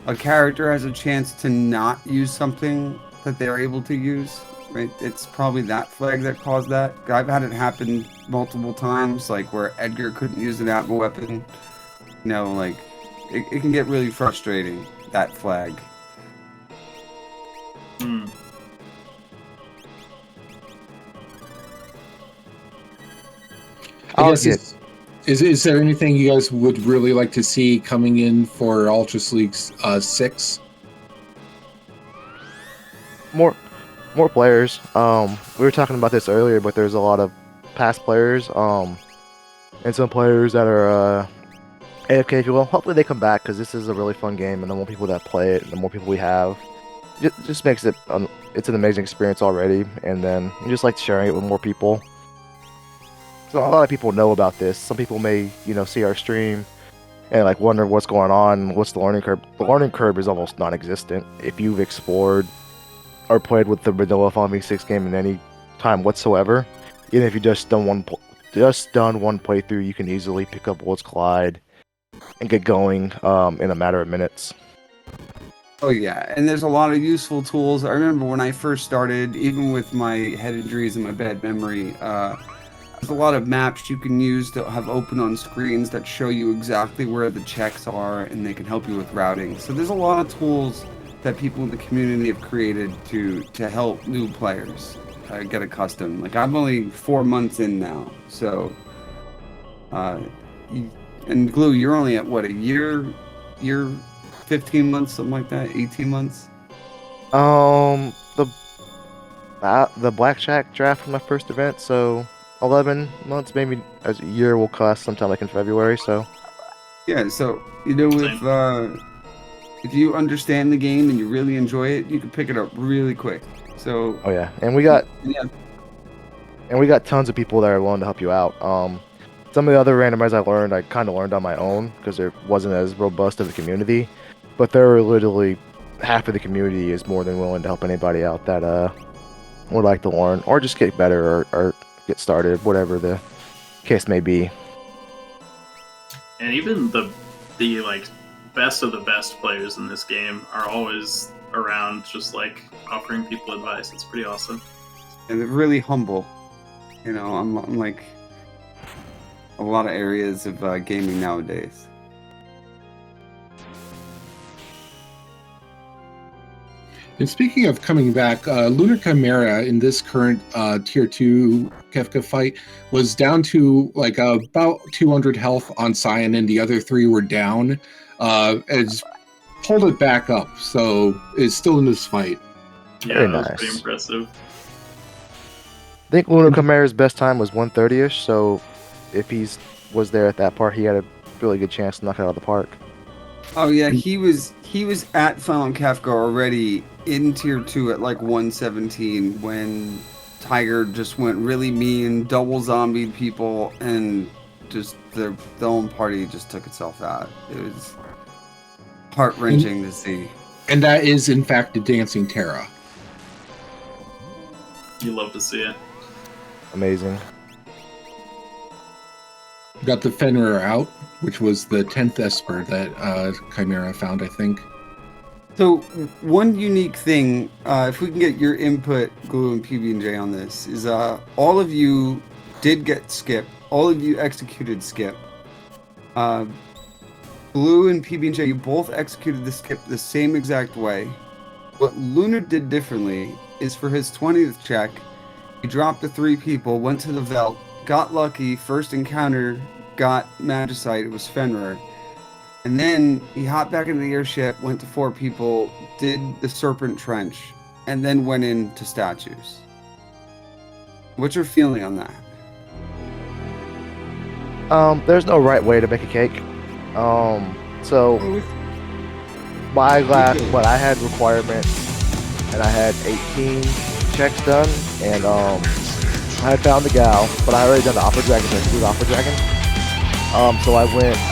a character has a chance to not use something that they're able to use, right? It's probably that flag that caused that. I've had it happen multiple times, like where Edgar couldn't use an Atma weapon. You know, like, it can get really frustrating, that flag. Hmm. I guess is there anything you guys would really like to see coming in for Ultros League 6? More players. We were talking about this earlier, but there's a lot of past players, and some players that are AFK, if you will. Hopefully they come back, because this is a really fun game, and the more people that play it, the more people we have, it just makes it it's an amazing experience already, and then we just like sharing it with more people. So a lot of people know about this. Some people may, see our stream and like wonder what's going on, what's the learning curve. The learning curve is almost non-existent. If you've explored or played with the vanilla FF6 game in any time whatsoever, even if you just done one playthrough, you can easily pick up Worlds Collide and get going in a matter of minutes. Oh yeah, and there's a lot of useful tools. I remember when I first started, even with my head injuries and my bad memory, there's a lot of maps you can use that have open on screens that show you exactly where the checks are, and they can help you with routing. So there's a lot of tools that people in the community have created to help new players get accustomed. Like, I'm only 4 months in now, so and Glue, you're only at what, a year 15 months, something like that, 18 months? The blackjack draft for my first event, so 11 months, maybe a year will cost sometime like in February, so. Yeah, so, if you understand the game and you really enjoy it, you can pick it up really quick. So. Oh yeah, and we got tons of people that are willing to help you out. Some of the other randomizers I kind of learned on my own because there wasn't as robust of a community, but there were literally half of the community is more than willing to help anybody out that would like to learn or just get better or get started, whatever the case may be. And even the like best of the best players in this game are always around, just like offering people advice. It's pretty awesome. And they're really humble. Unlike a lot of areas of gaming nowadays. And speaking of coming back, Lunar Chimera in this current Tier 2 Kefka fight was down to like about 200 health on Cyan, and the other 3 were down. It's pulled it back up, so it's still in this fight. Yeah, Very that was nice. pretty impressive. I think Lunar Chimera's best time was 130-ish, so if was there at that part, he had a really good chance to knock it out of the park. Oh yeah, he was at Final Kefka already in Tier 2 at like 117 when Tiger just went really mean, double zombied people, and just the own party just took itself out. It was heart-wrenching to see. And that is, in fact, the Dancing Terra. You love to see it. Amazing. Got the Fenrir out, which was the 10th Esper that Chimera found, I think. So one unique thing, if we can get your input, Glue and PB&J, on this, is all of you did get skip. All of you executed skip. Glue and PB&J, you both executed the skip the same exact way. What Lunar did differently is for his 20th check, he dropped to 3 people, went to the Velt, got lucky, first encounter, got Magicite, it was Fenrir. And then he hopped back into the airship, went to 4 people, did the Serpent Trench, and then went into statues. What's your feeling on that? There's no right way to make a cake. So but I had requirements, and I had 18 checks done, and I had found the gal, but I already done the Opera Dragon, so I could do the Opera Dragon. So I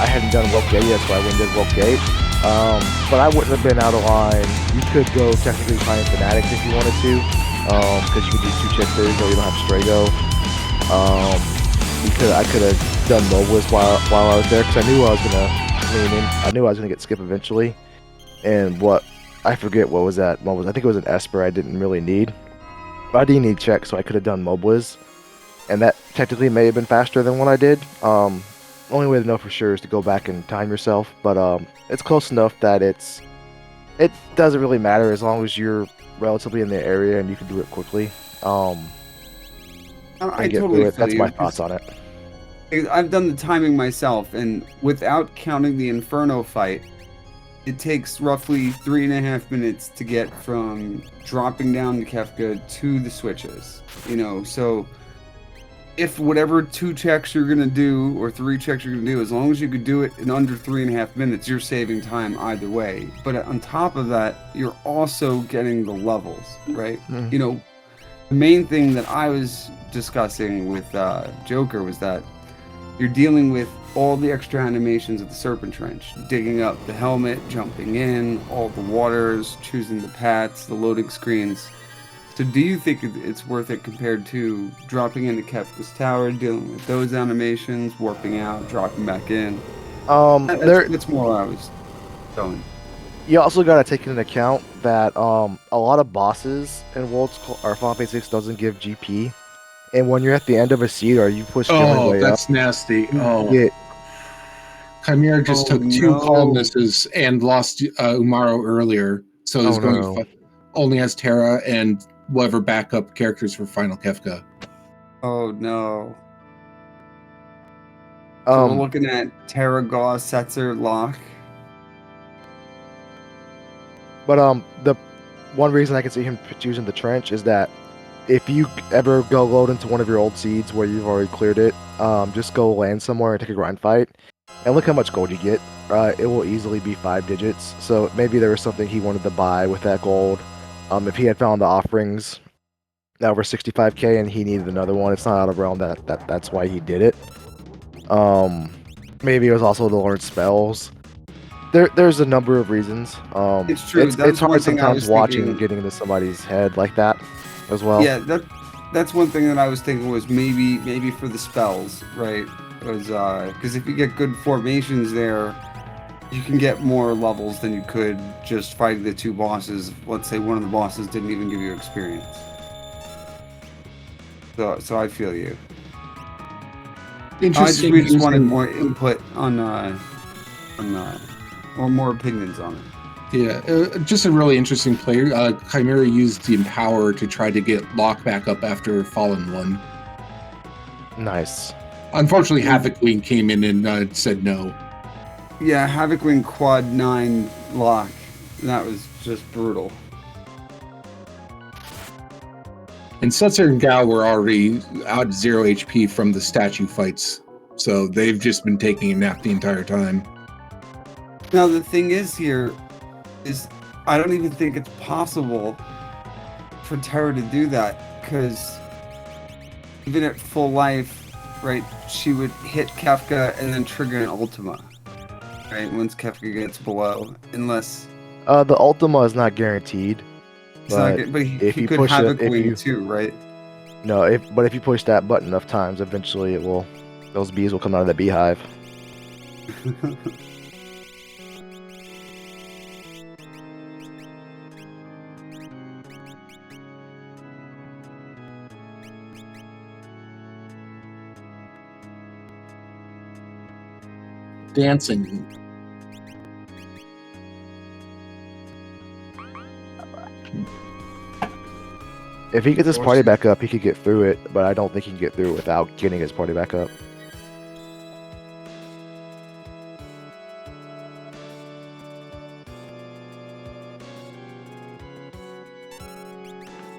hadn't done Woke Gate yet, so I went and did Woke Gate. But I wouldn't have been out of line. You could go technically find Fanatics if you wanted to, because you could do 2 checks there, so you don't have Strago. I could have done Mobilis while I was there, because I knew I was gonna lean in. I knew I was gonna get Skip eventually. And I forget what was that. I think it was an Esper I didn't really need. But I didn't need checks, so I could have done Mobilis. And that technically may have been faster than what I did. Only way to know for sure is to go back and time yourself. But it's close enough that it doesn't really matter as long as you're relatively in the area and you can do it quickly. I totally feel That's you, my thoughts on it. I've done the timing myself, and without counting the Inferno fight, it takes roughly 3.5 minutes to get from dropping down the Kefka to the switches. So if whatever 2 checks you're gonna do or 3 checks you're gonna do, as long as you could do it in under 3.5 minutes, you're saving time either way. But on top of that, you're also getting the levels, right? Mm-hmm. The main thing that I was discussing with Joker was that you're dealing with all the extra animations of the Serpent Trench, digging up the helmet, jumping in, all the waters, choosing the paths, the loading screens. So do you think it's worth it compared to dropping into Kefka's Tower, dealing with those animations, warping out, dropping back in? That's more where I was going. You also got to take into account that a lot of bosses in Final Fantasy 6 doesn't give GP. And when you're at the end of a seed or you push your way that's up, nasty. Yeah. Chimera just took 2 columnists and lost Umaro earlier, so he's only has Terra and whatever backup characters for Final Kefka. Oh no. So we're looking at Terra, Gauss, Setzer, Locke. But the one reason I can see him choosing the trench is that if you ever go load into one of your old seeds where you've already cleared it, just go land somewhere and take a grind fight, and look how much gold you get. It will easily be 5 digits. So maybe there was something he wanted to buy with that gold. If he had found the offerings over 65k and he needed another one, it's not out of realm that's why he did it. Maybe it was also to learn spells. There's a number of reasons. It's true. It's hard sometimes watching and getting into somebody's head like that as well. Yeah, that's one thing that I was thinking was maybe for the spells, right? Because if you get good formations there, you can get more levels than you could just fighting the 2 bosses. Let's say one of the bosses didn't even give you experience. So I feel you. Interesting. We just wanted more input on or more opinions on it. Yeah, just a really interesting player. Chimera used the Empower to try to get Locke back up after Fallen 1. Nice. Unfortunately, Havoc Queen came in and said no. Yeah, Havoc Wing quad 9 Locke. That was just brutal. And Setzer and Gao were already out 0 HP from the statue fights, so they've just been taking a nap the entire time. Now the thing is here is I don't even think it's possible for Terra to do that, because even at full life, right, she would hit Kefka and then trigger an Ultima, right, once Kefka gets below, unless... The Ultima is not guaranteed. But he could Havoc Wing too, right? No, but if you push that button enough times, eventually those bees will come out of the beehive. Dancing. If he gets his party back up, he could get through it, but I don't think he can get through it without getting his party back up.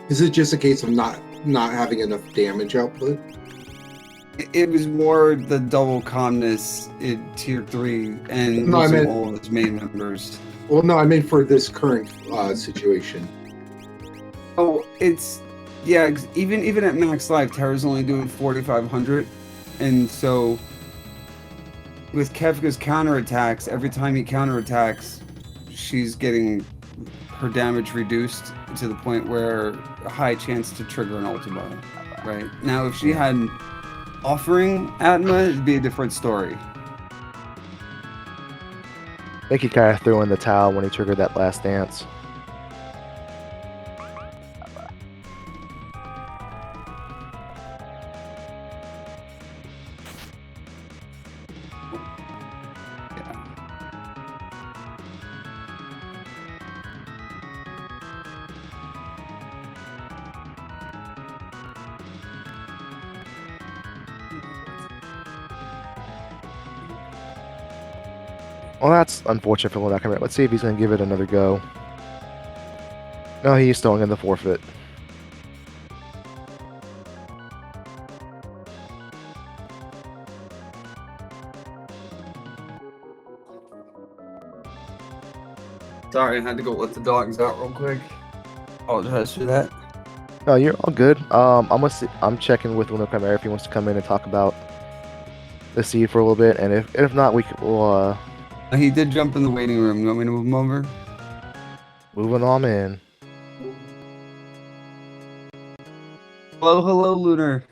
Is it just a case of not having enough damage output? It was more the double calmness in tier 3 and No, I losing meant all of his main members. I meant for this current situation. Oh, even at max life, Terra's only doing 4,500, and so with Kefka's counterattacks, every time he counterattacks, she's getting her damage reduced to the point where a high chance to trigger an ultimate. Right now, if she had offering Atma, it'd be a different story. I think he kind of threw in the towel when he triggered that last dance. Well, that's unfortunate for Lodaka. Let's see if he's going to give it another go. No, he's still going to forfeit. Sorry, I had to go let the dogs out real quick. Apologize for that. No, you're all good. I'm checking with Lodaka if he wants to come in and talk about the seed for a little bit, and if not, we'll He did jump in the waiting room. You want me to move him over? moving on in. Hello, Lunar.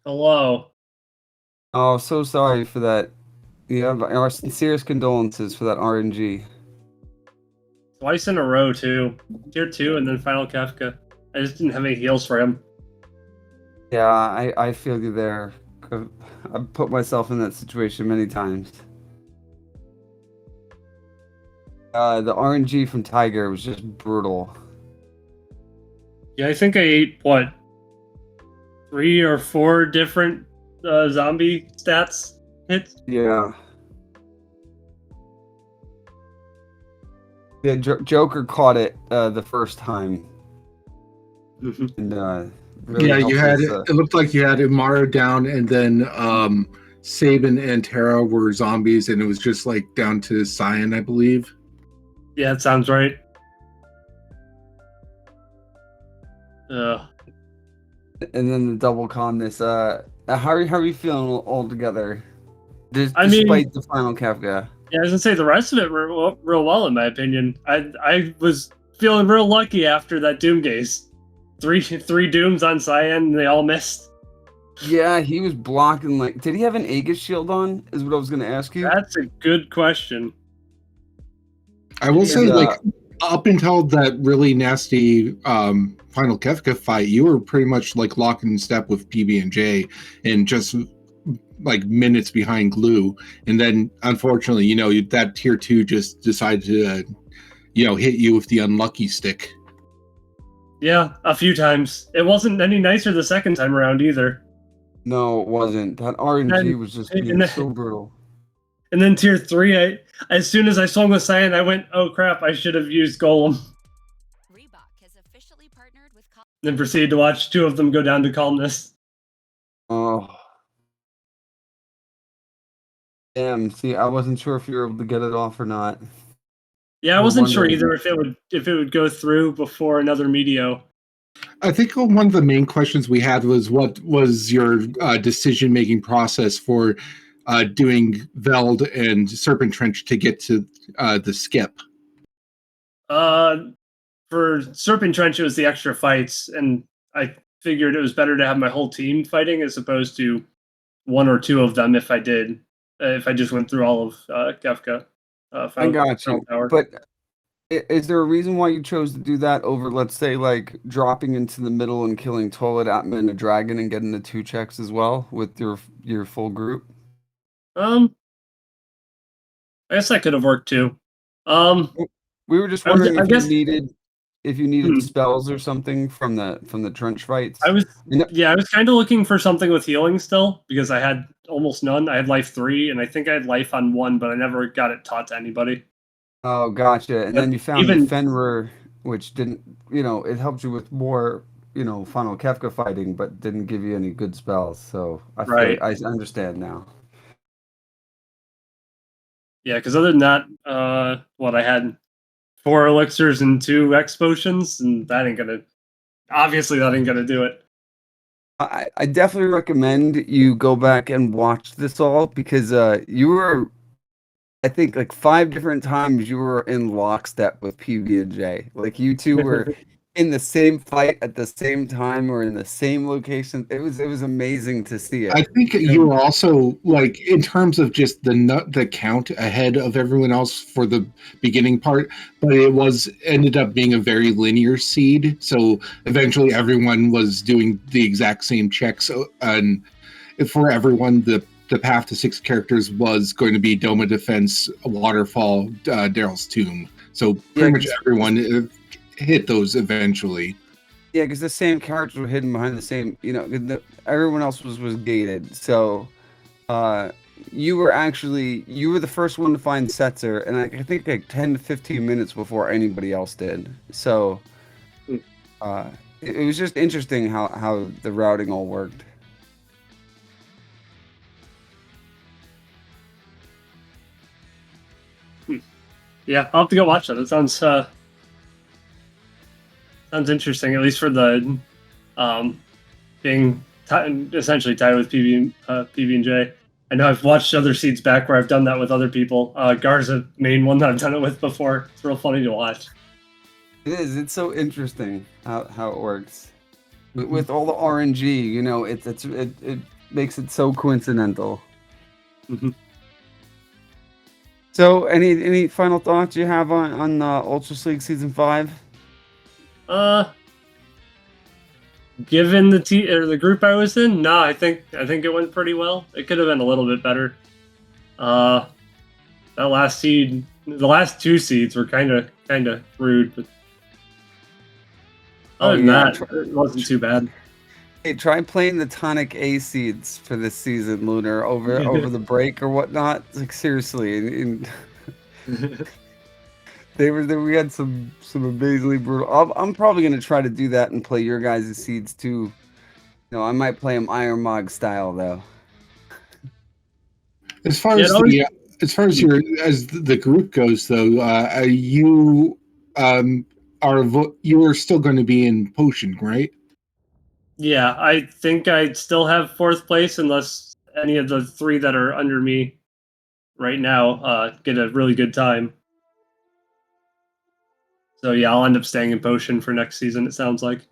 Hello. Oh, so sorry for that. You have our sincerest condolences for that RNG. Twice in a row, too. Tier 2 and then Final Kefka. I just didn't have any heals for him. Yeah, I feel you there. I've put myself in that situation many times. The RNG from Tiger was just brutal. Yeah, I think I ate, 3 or 4 different zombie stats hits? Yeah. Yeah, Joker caught it the first time. And really You had us, it looked like you had Imara down, and then Sabin and Terra were zombies, and it was just like down to Cyan, I believe. Yeah, that sounds right. and then the double calmness. How are you feeling all together? Despite the final Kefka. Yeah, I was gonna say the rest of it were real well, in my opinion. I was feeling real lucky after that Doom gaze. Three Dooms on Cyan, and they all missed. Yeah, he was blocking. Did he have an Aegis shield on? Is what I was gonna ask you. That's a good question. I will say, up until that really nasty final Kefka fight, you were pretty much locking in step with PB&J, and just minutes behind Glue. And then, unfortunately, that tier 2 just decided to, hit you with the unlucky stick. Yeah, a few times. It wasn't any nicer the second time around either. No, it wasn't. That RNG was just so brutal. And then tier 3, as soon as I swung with Cyan, I went, oh crap, I should have used Golem. Has officially partnered with then proceeded to watch 2 of them go down to calmness. Oh. Damn, see, I wasn't sure if you were able to get it off or not. Yeah, I wasn't sure either if it would go through before another Meteo. I think one of the main questions we had was, what was your decision-making process for doing Veld and Serpent Trench to get to the skip? For Serpent Trench, it was the extra fights, and I figured it was better to have my whole team fighting as opposed to 1 or 2 of them if I just went through all of Kefka. I got you. But is there a reason why you chose to do that over, let's say, dropping into the middle and killing Toilet Atma and a dragon and getting the 2 checks as well with your full group? I guess that could have worked too. We were just wondering if you needed spells or something from the trench fights. I was kind of looking for something with healing still, because I had almost none. I had life 3, and I think I had life on 1, but I never got it taught to anybody. Oh, gotcha. And then you found the Fenrir, which didn't, it helped you with more final Kefka fighting, but didn't give you any good spells. So I feel Right. I understand now. Yeah, because other than that, I had 4 elixirs and 2 X potions, and that ain't gonna do it. I definitely recommend you go back and watch this all because you were, I think, like 5 different times you were in lockstep with PB&J. Like you two were in the same fight at the same time or in the same location. It was amazing to see it. I think you were also like in terms of just the count ahead of everyone else for the beginning part, but it ended up being a very linear seed. So eventually everyone was doing the exact same checks, and for everyone the path to 6 characters was going to be Doma Defense, Waterfall, Daryl's Tomb. So pretty much everyone hit those eventually. Yeah, because the same characters were hidden behind the same, everyone else was gated. So, you were the first one to find Setzer, and I think like 10 to 15 minutes before anybody else did. So, it was just interesting how the routing all worked. Yeah, I'll have to go watch that. It sounds interesting, at least for the being essentially tied with PB&J. I know I've watched other seeds back where I've done that with other people. Garza, main one that I've done it with before. It's real funny to watch. It is. It's so interesting how it works with all the RNG. It makes it so coincidental. Mm-hmm. So, any final thoughts you have on Ultros League Season 5? Given the group I was in, no, I think it went pretty well. It could have been a little bit better. That last seed, the last 2 seeds were kind of rude, but other than that, it wasn't too bad. Hey, try playing the tonic A seeds for this season, Lunar, over the break or whatnot. Like seriously, we had some amazingly brutal. I'm probably gonna try to do that and play your guys' seeds too. I might play them Iron Mog style though. As far as the group goes, though, you are still going to be in Potion, right? Yeah, I think I'd still have 4th place unless any of the 3 that are under me right now get a really good time. So yeah, I'll end up staying in Potion for next season, it sounds like.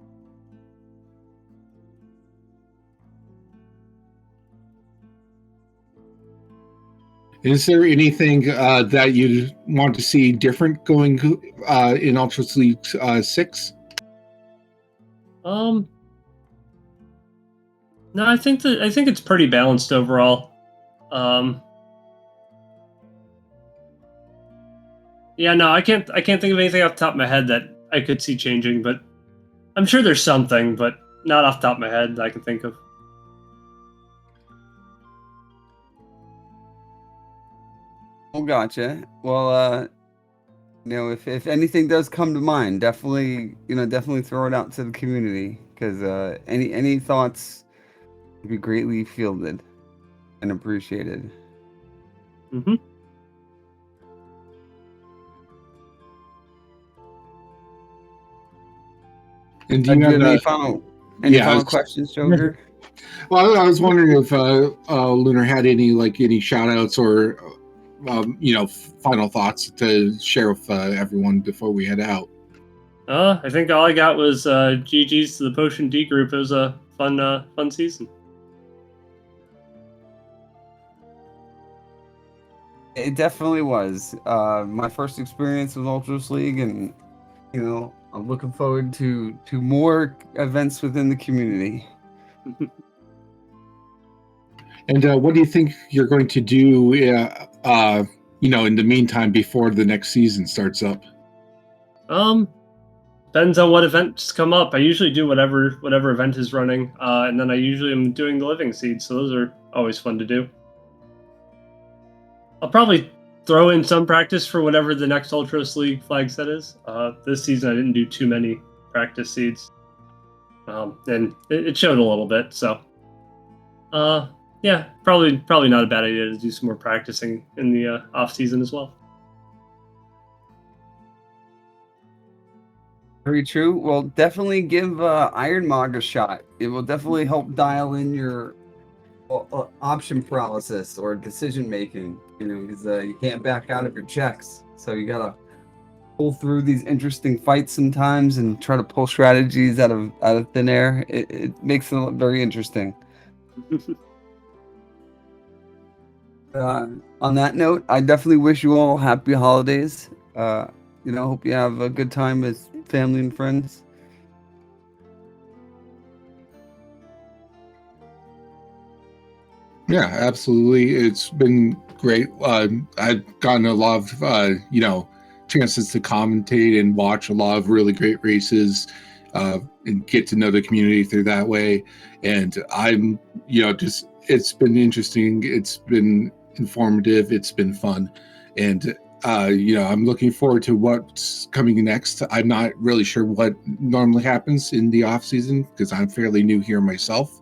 Is there anything that you want to see different going in Ultros League 6? No, I think it's pretty balanced overall. Yeah, no, I can't think of anything off the top of my head that I could see changing, but I'm sure there's something, but not off the top of my head that I can think of. Oh, gotcha. Well, if anything does come to mind, definitely throw it out to the community because any thoughts would be greatly fielded and appreciated. Mm-hmm. And do you have any final questions, Joker? Well, I was wondering if Lunar had any shout outs or final thoughts to share with everyone before we head out. I think all I got was GG's to the Potion D group. It was a fun season. It definitely was. My first experience with Ultros League, and I'm looking forward to more events within the community. And what do you think you're going to do, in the meantime before the next season starts up? Depends on what events come up. I usually do whatever event is running, and then I usually am doing the living seeds, so those are always fun to do. I'll probably throw in some practice for whatever the next Ultros League flag set is. This season I didn't do too many practice seeds. and it showed a little bit. So, yeah, probably not a bad idea to do some more practicing in the off season as well. Very true. Well, definitely give Iron Mog a shot. It will definitely help dial in your option paralysis or decision making. You know, because you can't back out of your checks, so you gotta pull through these interesting fights sometimes and try to pull strategies out of thin air. It makes it very interesting. On that note, I definitely wish you all happy holidays. Hope you have a good time with family and friends. Yeah, absolutely. It's been great. I've gotten a lot of, chances to commentate and watch a lot of really great races and get to know the community through that way. And I'm, it's been interesting. It's been informative. It's been fun. And, I'm looking forward to what's coming next. I'm not really sure what normally happens in the off season because I'm fairly new here myself.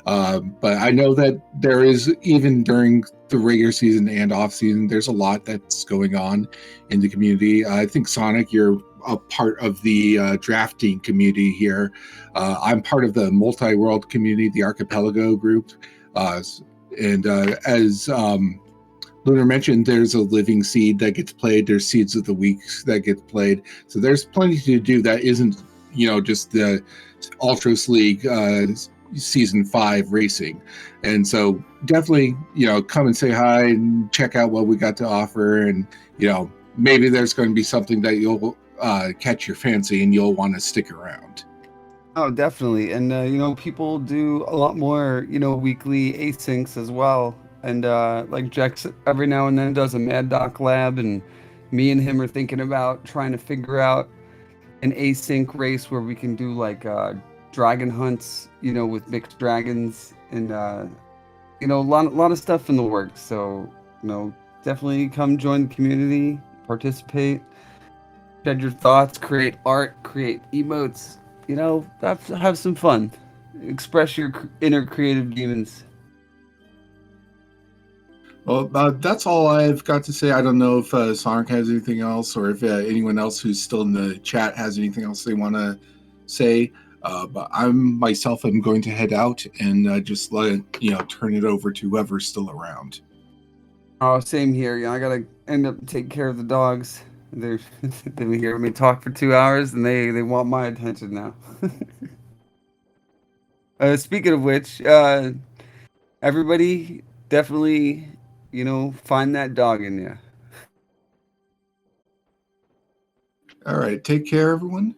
But I know that there is, even during the regular season and off season, there's a lot that's going on in the community. I think, Sonic, you're a part of the drafting community here. I'm part of the multi-world community, the Archipelago group. And as Lunar mentioned, there's a living seed that gets played. There's seeds of the week that get played. So there's plenty to do that isn't, just the Ultros League season 5 racing. And so definitely, come and say hi and check out what we got to offer. And, maybe there's going to be something that you'll catch your fancy and you'll want to stick around. Oh, definitely. And, people do a lot more, weekly asyncs as well. And like Jex every now and then does a Mad Doc lab, and me and him are thinking about trying to figure out an async race where we can do like dragon hunts, with mixed dragons, and a lot of stuff in the works. So, definitely come join the community, participate, shed your thoughts, create art, create emotes, have some fun, express your inner creative demons. Well, that's all I've got to say. I don't know if Sonic has anything else, or if anyone else who's still in the chat has anything else they want to say. But I'm going to head out and just turn it over to whoever's still around. Oh, same here. I gotta end up taking care of the dogs. They've been hearing me talk for 2 hours, and they want my attention now. Speaking of which, everybody definitely, find that dog in you. All right. Take care, everyone.